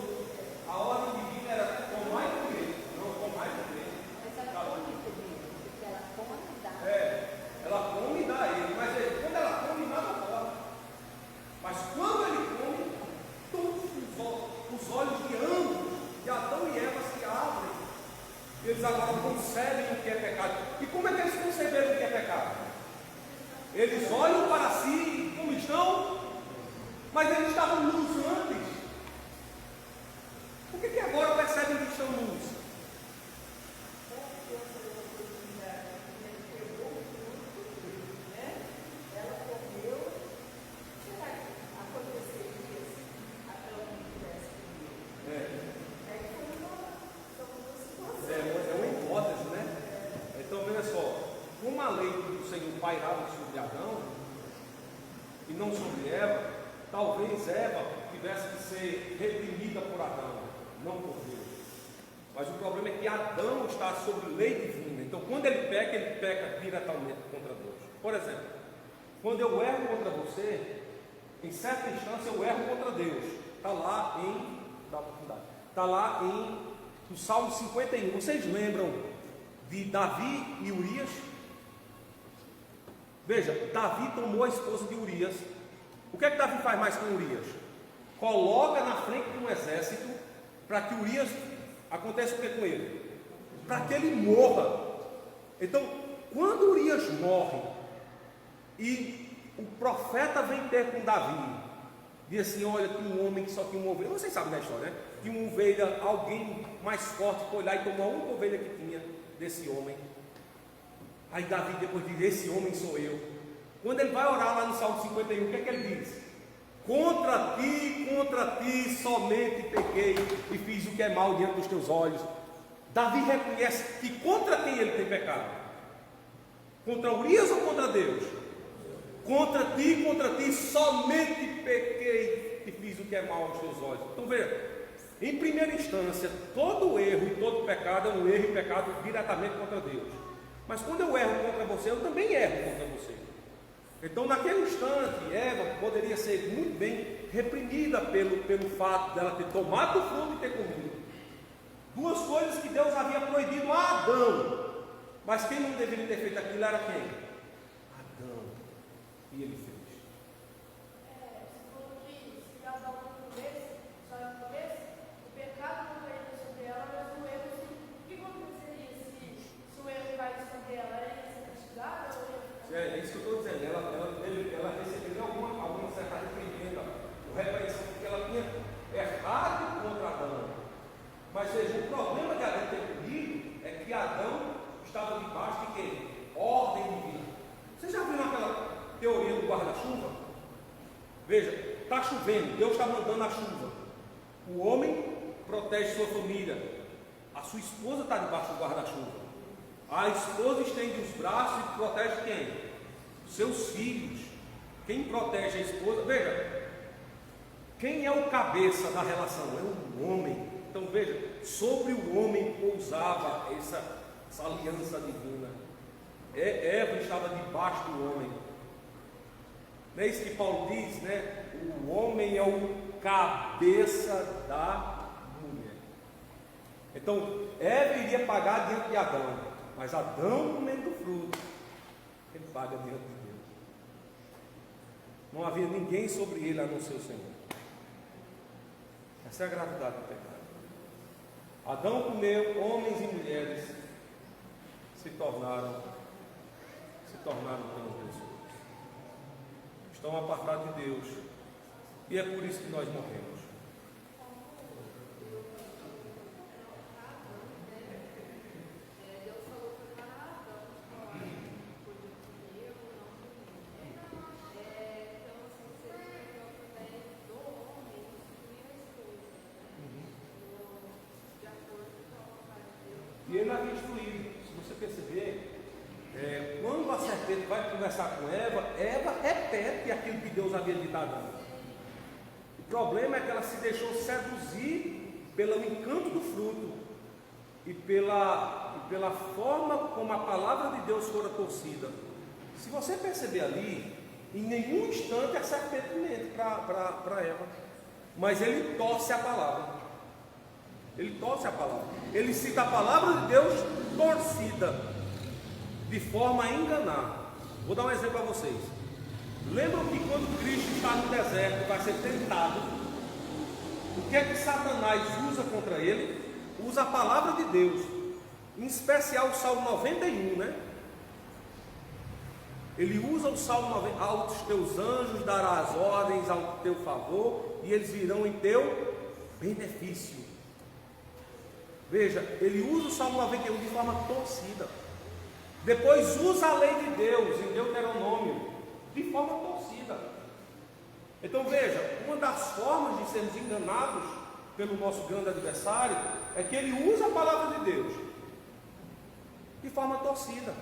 A ordem divina era tomar e comer. Não, tomar e comer. Mas ela come comigo, porque ela come e dá. Ela come e dá a ele. Mas quando ela come, nada ocorre. Mas quando ele come, todos os olhos de ambos, de Adão e Eva, se abrem. Eles agora concebem o que é pecado. E como é que eles conceberam o que é pecado? Eles olham para si como estão, mas eles estavam nus antes. Por que agora percebem que estão nus? pairavam sobre Adão e não sobre Eva, talvez Eva tivesse que ser reprimida por Adão, não por Deus. Mas o problema é que Adão está sob lei divina. Então, quando ele peca diretamente contra Deus. Por exemplo, quando eu erro contra você, em certa instância eu erro contra Deus. Está lá no Salmo 51. Vocês lembram de Davi e Urias? Veja, Davi tomou a esposa de Urias. O que é que Davi faz mais com Urias? Coloca na frente de um exército para que Urias, aconteça o que com ele? Para que ele morra. Então, quando Urias morre e o profeta vem ter com Davi, diz assim: olha, tinha um homem que só tinha uma ovelha. Vocês sabem da história, né? Tinha uma ovelha, alguém mais forte foi lá e tomou a única ovelha que tinha desse homem. Aí Davi depois diz: esse homem sou eu. Quando ele vai orar lá no Salmo 51, o que é que ele diz? Contra ti somente pequei e fiz o que é mal diante dos teus olhos. Davi reconhece que contra quem ele tem pecado? Contra Urias ou contra Deus? Contra ti somente pequei e fiz o que é mal aos teus olhos. Então veja, em primeira instância, todo erro e todo pecado é um erro e pecado diretamente contra Deus. Mas quando eu erro contra você, eu também erro contra você. Então, naquele instante, Eva poderia ser muito bem reprimida pelo fato dela ter tomado o fruto e ter comido. Duas coisas que Deus havia proibido a Adão. Mas quem não deveria ter feito aquilo era quem? Adão. E ele fez. Você falou que se Adão não comesse, só não comesse, o pecado não cairia sobre ela, mas o erro sim. O que aconteceria se o erro caísse sobre ela? Ela ia ser castigada ou ia ficar... É isso que eu estou dizendo. Ela receberia alguma certa reprimenda, ou repreensão, porque ela tinha errado contra Adão. Mas veja, o problema de Adão ter comido é que Adão estava debaixo de quê? Ordem divina. Você já viu aquela teoria do guarda-chuva? Veja, está chovendo, Deus está mandando a chuva. O homem protege sua família. A sua esposa está debaixo do guarda-chuva. A esposa estende os braços e protege quem? Seus filhos. Quem protege a esposa? Veja, quem é o cabeça da relação? É o homem. Então veja, sobre o homem pousava essa aliança divina. Eva estava debaixo do homem. Não é isso que Paulo diz, né? O homem é o cabeça da mulher. Então Eva iria pagar diante de Adão, mas Adão comendo do fruto, ele paga diante de Deus. Não havia ninguém sobre ele a não ser o Senhor. Essa é a gravidade do pecado. Adão comeu, homens e mulheres se tornaram transgressores. Estão apartados de Deus. E é por isso que nós morremos. E ele havia instruído. Se você perceber, quando a serpente vai conversar com Eva, Eva repete aquilo que Deus havia dito a Adão. O problema é que ela se deixou seduzir pelo encanto do fruto e pela forma como a palavra de Deus fora torcida. Se você perceber ali, em nenhum instante a serpente mente para Eva, mas ele torce a palavra. Ele torce a palavra. Ele cita a palavra de Deus torcida, de forma a enganar. Vou dar um exemplo para vocês. Lembram que quando Cristo está no deserto, vai ser tentado, o que é que Satanás usa contra ele? Usa a palavra de Deus, em especial o Salmo 91, né? Ele usa o Salmo 90, aos teus anjos darás ordens ao teu favor, e eles virão em teu benefício. Veja, ele usa o Salmo 91 de forma torcida. Depois usa a lei de Deus em Deuteronômio de forma torcida. Então veja, uma das formas de sermos enganados pelo nosso grande adversário é que ele usa a palavra de Deus de forma torcida.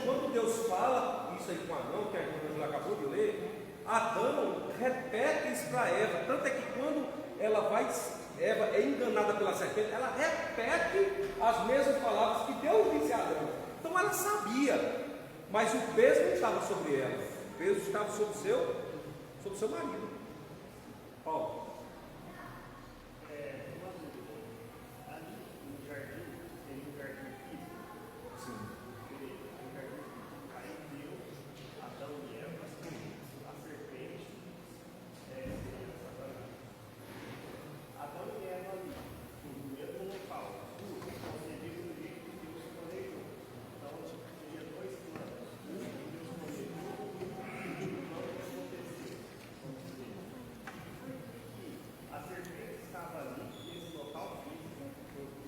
quando Deus fala isso aí com Adão, que a irmã acabou de ler, Adão repete isso para Eva. Tanto é que quando Eva é enganada pela serpente, ela repete as mesmas palavras que Deus disse a Adão. Então ela sabia, mas o peso não estava sobre ela, o peso estava sobre o seu marido. Paulo. Uma dúvida. Ali no jardim, tem um jardim físico. Sim. Um jardim físico. Aí Deus, Adão e Eva, a serpente, seria Satanás. Adão e Eva ali, no mesmo local, concebido do jeito que Deus planejou. Então, seria dois planos. Um que Deus planejou, e um não que aconteceu. Vamos dizer. A serpente estava ali, nesse local físico,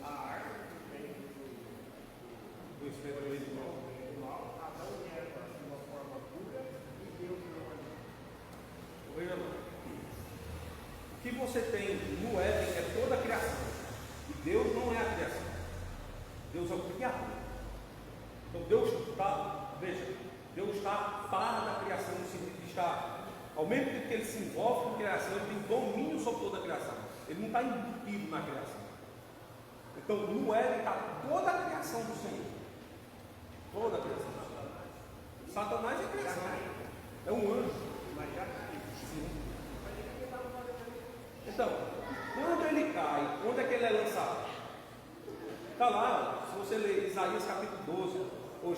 a árvore que vem O espelho do mal, Adão e Eva de uma forma pura e Deus não ali. Veja lá. O que você tem no Éden é toda a criação. E Deus não é a criação. Deus é o criador. Então Deus está, veja, Deus está a par da criação, no sentido de estar, ao mesmo tempo que ele se envolve com a criação, ele tem domínio sobre toda a criação. Ele não está embutido na criação. Então no Éden está toda a criação do Senhor. Toda a criação. Satanás é a criação. É um anjo. Mas já caiu. Então, quando ele cai, onde é que ele é lançado? Está lá, se você ler Isaías capítulo 12, ou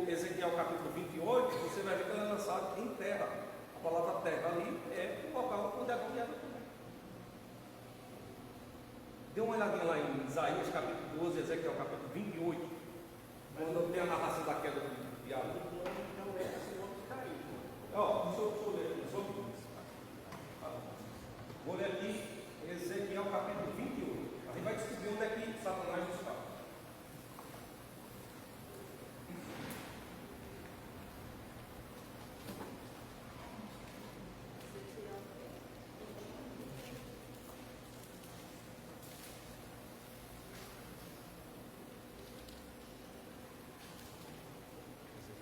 Ezequiel capítulo 28, você vai ver que ele é lançado em terra. A palavra terra ali é o local onde Adão e Eva também. Dê uma olhadinha lá em Isaías capítulo 12, Ezequiel capítulo 28, quando tem a narração da queda do diabo. Então é esse homem que caiu. Ó, deixa eu ler aqui, vou ler aqui Ezequiel capítulo 28. A gente vai descobrir onde é que Satanás está.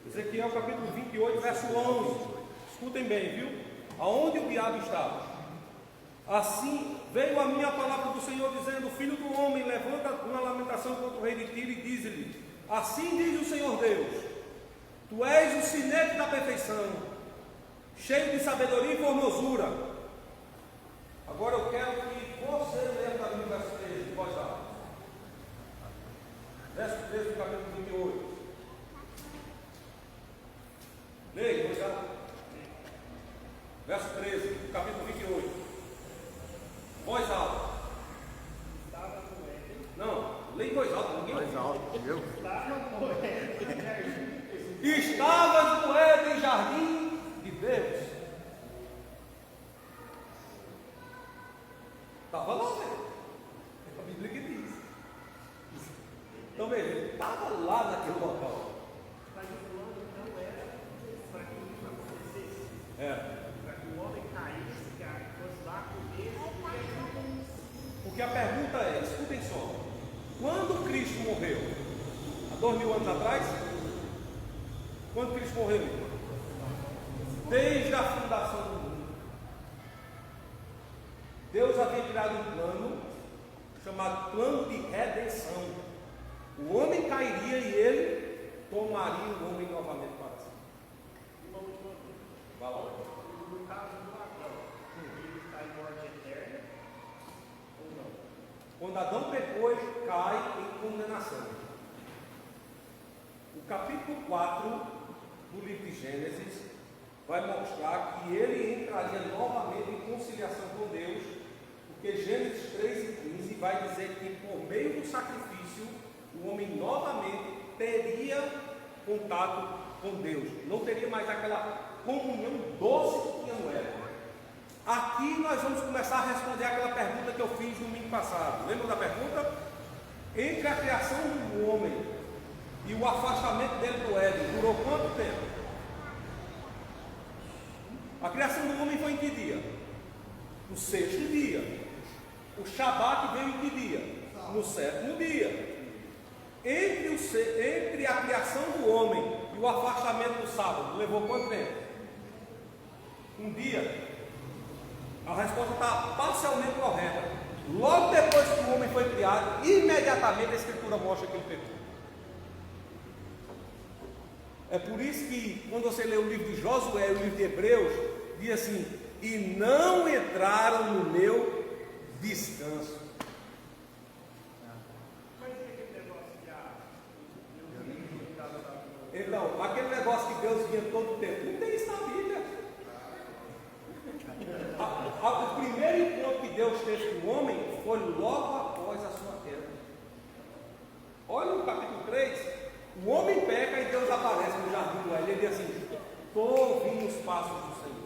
Ezequiel capítulo 28, verso 11. Escutem bem, viu? Aonde o diabo estava? Assim veio a minha palavra do Senhor dizendo: Filho do homem, levanta uma lamentação contra o rei de Tiro e diz-lhe: Assim diz o Senhor Deus: Tu és o sinete da perfeição, cheio de sabedoria e formosura. Agora eu quero que você leia para mim o verso 13, de voz alta. Verso 13 do capítulo 28. Leia, voz alta. Verso 13 do capítulo 28. Voz alta. Estava no Éden. Não, leia em voz alta, ninguém ouve. Estava no Éden. Estavas no Éden, jardim de Deus. Estava lá, velho. É a Bíblia que diz. Então veja, ele estava lá naquele local. Mas o plano não era para que isso acontecesse. É. Para que o homem caísse, que fosse lá comer. Porque a pergunta é, escutem só, quando Cristo morreu? Há 2000 anos atrás? Quando Cristo morreu? Desde a fundação do mundo. Deus havia criado um plano chamado plano de redenção. O homem cairia e ele tomaria o homem novamente para si. Uma última coisa. Vai lá. No caso do Adão, ele está em morte eterna ou não? Quando Adão pecou, ele cai em condenação. O capítulo 4 do livro de Gênesis vai mostrar que ele entraria novamente em conciliação com Deus, porque Gênesis 3 e 15 vai dizer que por meio do sacrifício, o homem novamente teria contato com Deus, não teria mais aquela comunhão doce que tinha no Éden. Aqui nós vamos começar a responder aquela pergunta que eu fiz no domingo passado. Lembra da pergunta? Entre a criação do homem e o afastamento dele do Éden, durou quanto tempo? A criação do homem foi em que dia? No sexto dia. O Shabat veio em que dia? No sétimo dia. Entre a criação do homem e o afastamento do sábado levou quanto tempo? Um dia. A resposta está parcialmente correta. Logo depois que o homem foi criado, imediatamente a Escritura mostra que ele pecou. É por isso que quando você lê o livro de Josué e o livro de Hebreus, diz assim: e não entraram no meu descanso. Então, aquele negócio que Deus vinha todo o tempo, não tem isso na Bíblia. O primeiro encontro que Deus teve com o homem foi logo após a sua queda. Olha no capítulo 3, o homem peca e Deus aparece no jardim do Éden. Ele diz assim: estou ouvindo os passos do Senhor.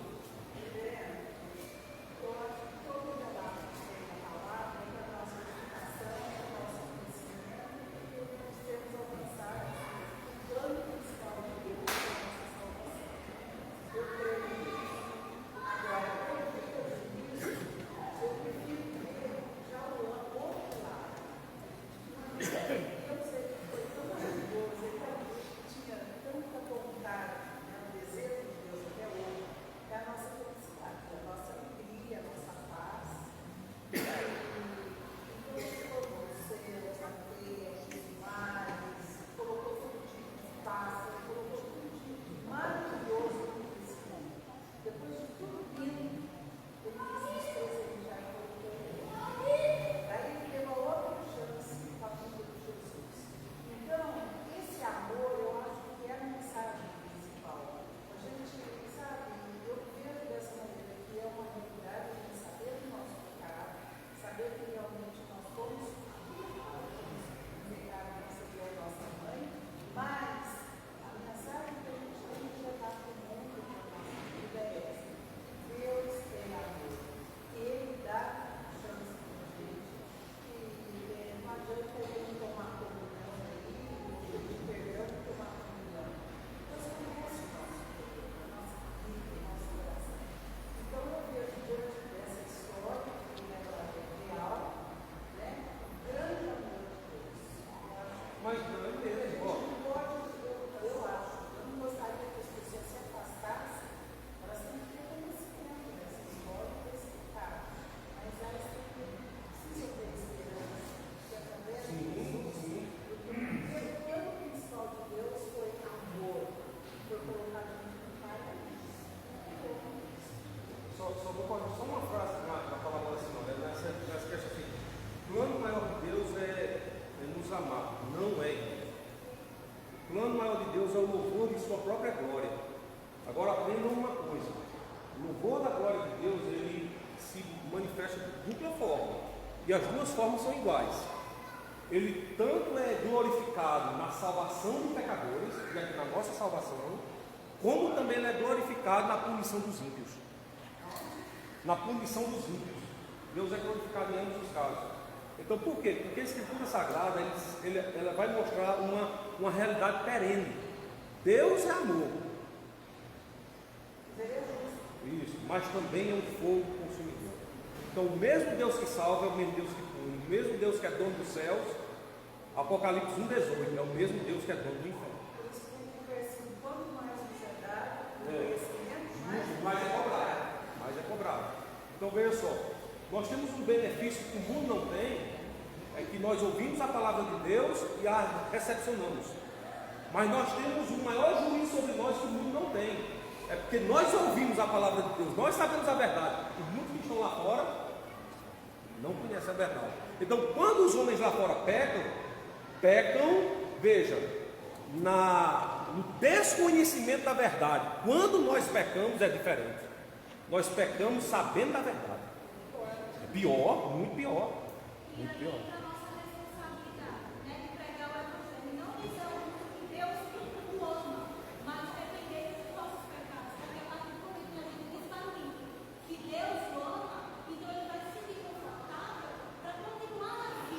Só uma frase na palavra assim, nessa questão assim: o plano maior de Deus é nos amar, não é. O plano maior de Deus é o louvor de sua própria glória. Agora aprendam uma coisa: o louvor da glória de Deus, ele se manifesta de dupla forma, e as duas formas são iguais. Ele tanto é glorificado na salvação dos pecadores, e aqui na nossa salvação, como também ele é glorificado na punição dos ímpios. Na punição dos ímpios, Deus é glorificado em ambos os casos. Então, por quê? Porque a Escritura Sagrada ela vai mostrar uma realidade perene. Deus é amor. Isso, mas também é um fogo consumidor. Então, o mesmo Deus que salva é o mesmo Deus que pune. O mesmo Deus que é dono dos céus, Apocalipse 1,18, é o mesmo Deus que é dono do inferno. Quanto mais você dá, conhecimento, mais é cobrado. Mais é cobrado. Então veja só, nós temos um benefício que o mundo não tem, é que nós ouvimos a palavra de Deus e a recepcionamos. Mas nós temos um maior juízo sobre nós que o mundo não tem. É porque nós ouvimos a palavra de Deus, nós sabemos a verdade. Os muitos que estão lá fora não conhecem a verdade. Então, quando os homens lá fora pecam, veja, no desconhecimento da verdade. Quando nós pecamos é diferente. Nós pecamos sabendo da verdade. É pior, muito pior. Muito pior.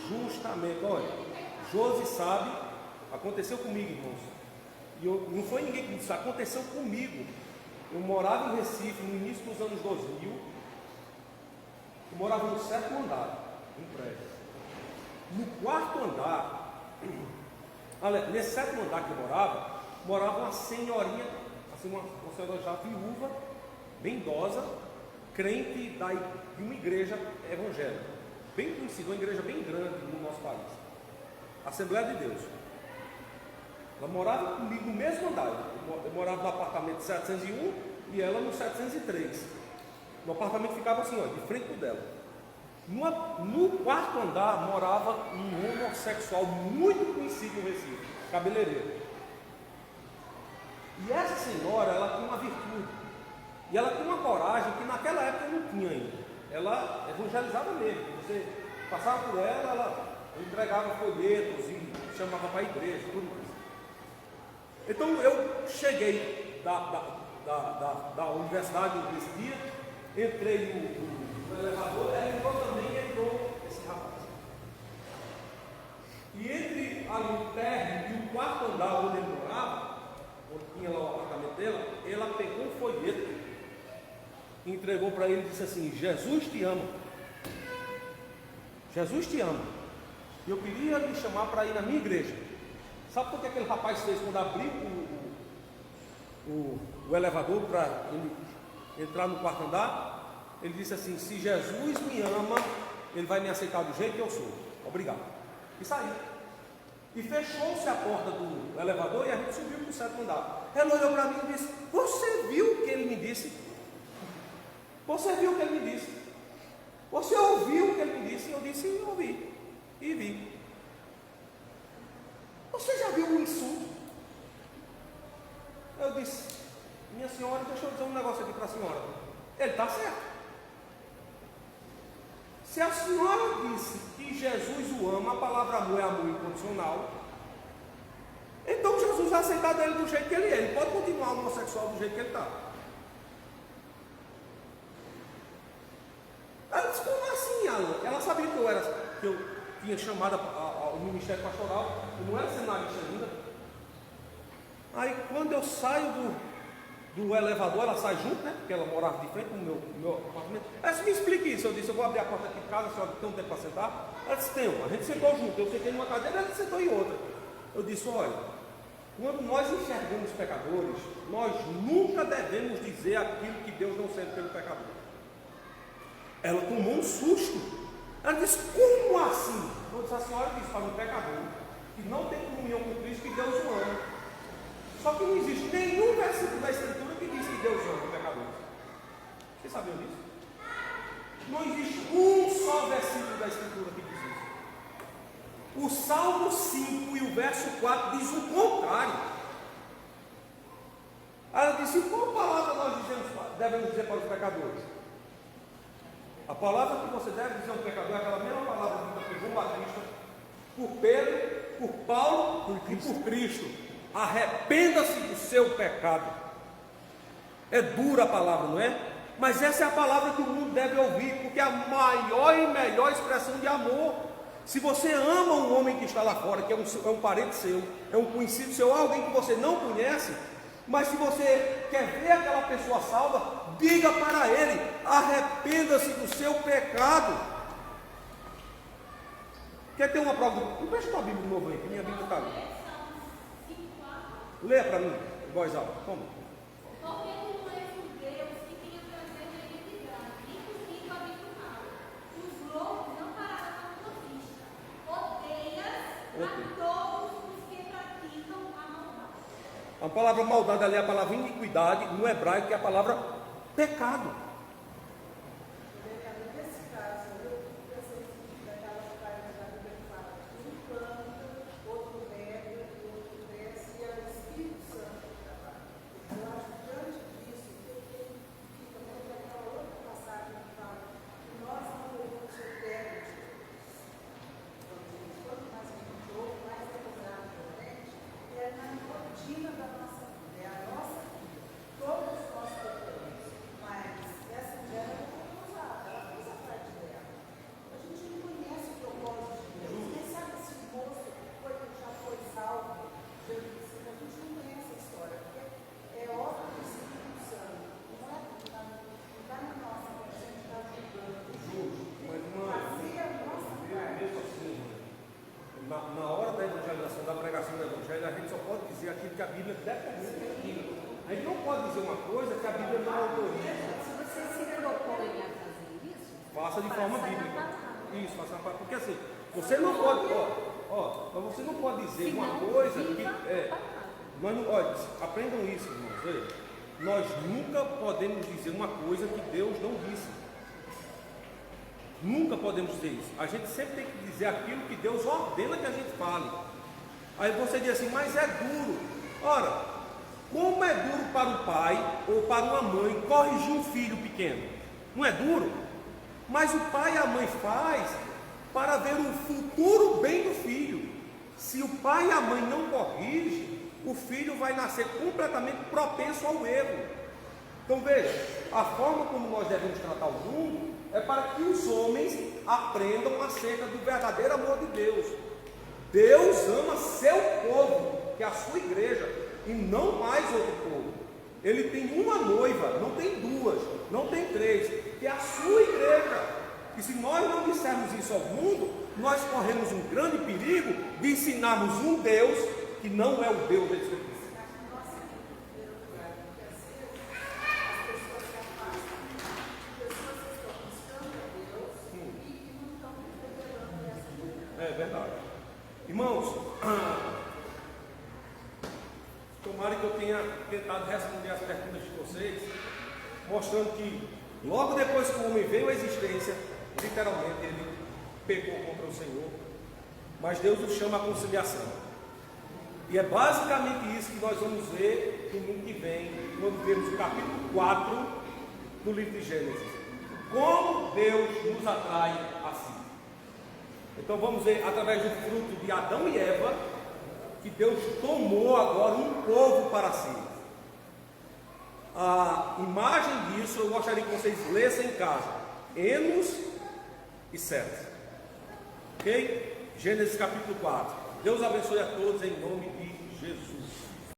Justamente, olha, Josi sabe, aconteceu comigo, irmãos. E não foi ninguém que disse, aconteceu comigo. Eu morava em Recife no início dos anos 2000. Eu morava no 7º andar, um prédio. No 4º andar, nesse 7º andar que eu morava, morava uma senhorinha, assim, uma senhora já viúva, bem idosa, crente de uma igreja evangélica, bem conhecida, uma igreja bem grande no nosso país, Assembleia de Deus. Ela morava comigo no mesmo andar. Eu morava no apartamento 701 e ela no 703. O apartamento ficava assim, ó, de frente pro dela. No quarto andar morava um homossexual muito conhecido no Recife, cabeleireiro. E essa senhora, ela tinha uma virtude. E ela tinha uma coragem que naquela época não tinha ainda. Ela evangelizava mesmo. Você passava por ela, ela entregava folhetos e chamava para a igreja, tudo mais. Então eu cheguei da universidade nesse dia, entrei no elevador, ela entrou também e entrou esse rapaz. E entre ali o térreo e o quarto andar onde ele morava, onde tinha lá o apartamento dela, ela pegou um folheto, entregou para ele e disse assim: Jesus te ama. Jesus te ama. E eu queria lhe chamar para ir na minha igreja. Sabe por que aquele rapaz fez quando abriu o elevador para ele entrar no quarto andar? Ele disse assim: se Jesus me ama, ele vai me aceitar do jeito que eu sou. Obrigado. E saiu. E fechou-se a porta do elevador e a gente subiu para o sétimo andar. Ela olhou para mim e disse: você viu o que ele me disse? Você viu o que ele me disse? Você ouviu o que ele me disse? Eu disse: ouvi e vi. Você já viu um insulto? Eu disse: minha senhora, deixa eu dizer um negócio aqui para a senhora. Ele está certo. Se a senhora disse que Jesus o ama, a palavra amor é amor incondicional, então Jesus vai aceitar dele do jeito que ele é. Ele pode continuar homossexual do jeito que ele está. Ela disse: como assim, Alan? Ela sabia que eu tinha chamado ao ministério pastoral, eu não era seminarista ainda. Aí quando eu saio do elevador, ela sai junto, né? Porque ela morava de frente no meu apartamento. Ela disse: me explique isso. Eu disse: eu vou abrir a porta aqui de casa, a senhora tem um tempo para sentar? Ela disse: tem. A gente sentou junto, eu sentei numa cadeira, ela sentou em outra. Eu disse: olha, quando nós enxergamos pecadores, nós nunca devemos dizer aquilo que Deus não sente pelo pecador. Ela tomou um susto. Ela disse: como assim? Eu disse: a senhora disse para um pecador que não tem comunhão com Cristo que Deus o ama. Só que não existe nenhum versículo da Escritura que diz que Deus ama pecadores. Vocês sabiam disso? Não existe um só versículo da Escritura que diz isso. O Salmo 5 e o verso 4 diz o contrário. Ela disse: qual palavra nós devemos dizer para os pecadores? A palavra que você deve dizer a um pecador é aquela mesma palavra dita por João Batista, por Pedro, por Paulo e por Cristo. Arrependa-se do seu pecado. É dura a palavra, não é? Mas essa é a palavra que o mundo deve ouvir, porque é a maior e melhor expressão de amor. Se você ama um homem que está lá fora, que é um parente seu, é um conhecido seu, alguém que você não conhece, mas se você quer ver aquela pessoa salva, diga para ele: arrependa-se do seu pecado. Quer ter uma prova? Não fecha tua Bíblia de novo aí, que minha Bíblia está ali. Leia para mim, em voz alta. Como? Porque tu não és um Deus que tenha prazer na iniquidade, nem comigo habita o mal. Os loucos não pararão na tua vista. Odeias a todos os que praticam a maldade. A palavra maldade ali é a palavra iniquidade, no hebraico, que é a palavra pecado. Nesse caso, eu pensei que daquela parte da Bíblia que fala que um planta, outro rega, outro cresce, e é o Espírito Santo que trabalha. Eu acho que diante disso, fica muito aquela outra passagem que fala que nós não devemos ser eternos. Quanto mais a gente ouve, mais é cobrado diferente, é na rotina da nossa vida, é a nossa vida. Todos nós temos, mas essa mulher ela não usava, ela fez a parte dela. A gente não conhece o propósito de Deus, nem sabe se o moço já foi salvo, a gente não conhece a história, porque é obra do Espírito Santo, não está na nossa, a gente está julgando. Mas Fazer a nossa parte. mesmo assim, na hora da evangelização, da pregação do evangelho, a gente só pode dizer dizer aquilo que a Bíblia determina aquilo. A gente não pode dizer uma coisa que a Bíblia não autoriza. Se você se propõe a fazer isso, Faça de forma faça na bíblica. palavra. Isso, faça na palavra. Porque assim, você não pode, mas você não pode dizer uma coisa que. Olha, aprendam isso, irmãos. Veja, nós nunca podemos dizer uma coisa que Deus não disse. Nunca podemos dizer isso. A gente sempre tem que dizer aquilo que Deus ordena que a gente fale. Aí você diz assim, mas é duro. Ora, como é duro para um pai ou para uma mãe corrigir um filho pequeno? Não é duro? Mas o pai e a mãe faz para ver o futuro bem do filho. Se o pai e a mãe não corrigem, o filho vai nascer completamente propenso ao erro. Então veja, a forma como nós devemos tratar o mundo é para que os homens aprendam acerca do verdadeiro amor de Deus. Deus ama seu povo, que é a sua igreja, e não mais outro povo. Ele tem uma noiva, não tem duas, não tem três, que é a sua igreja. E se nós não dissermos isso ao mundo, nós corremos um grande perigo de ensinarmos um Deus que não é o Deus da Escritura. É verdade. Irmãos, tomara que eu tenha tentado responder as perguntas de vocês, mostrando que logo depois que o homem veio à existência, literalmente ele pecou contra o Senhor, mas Deus o chama à conciliação. E é basicamente isso que nós vamos ver domingo que vem, quando vemos o capítulo 4 do livro de Gênesis. Como Deus nos atrai a si. Então vamos ver através do fruto de Adão e Eva que Deus tomou agora um povo para si. A imagem disso eu gostaria que vocês lessem em casa. Enos e Sete. Ok? Gênesis capítulo 4. Deus abençoe a todos em nome de Jesus.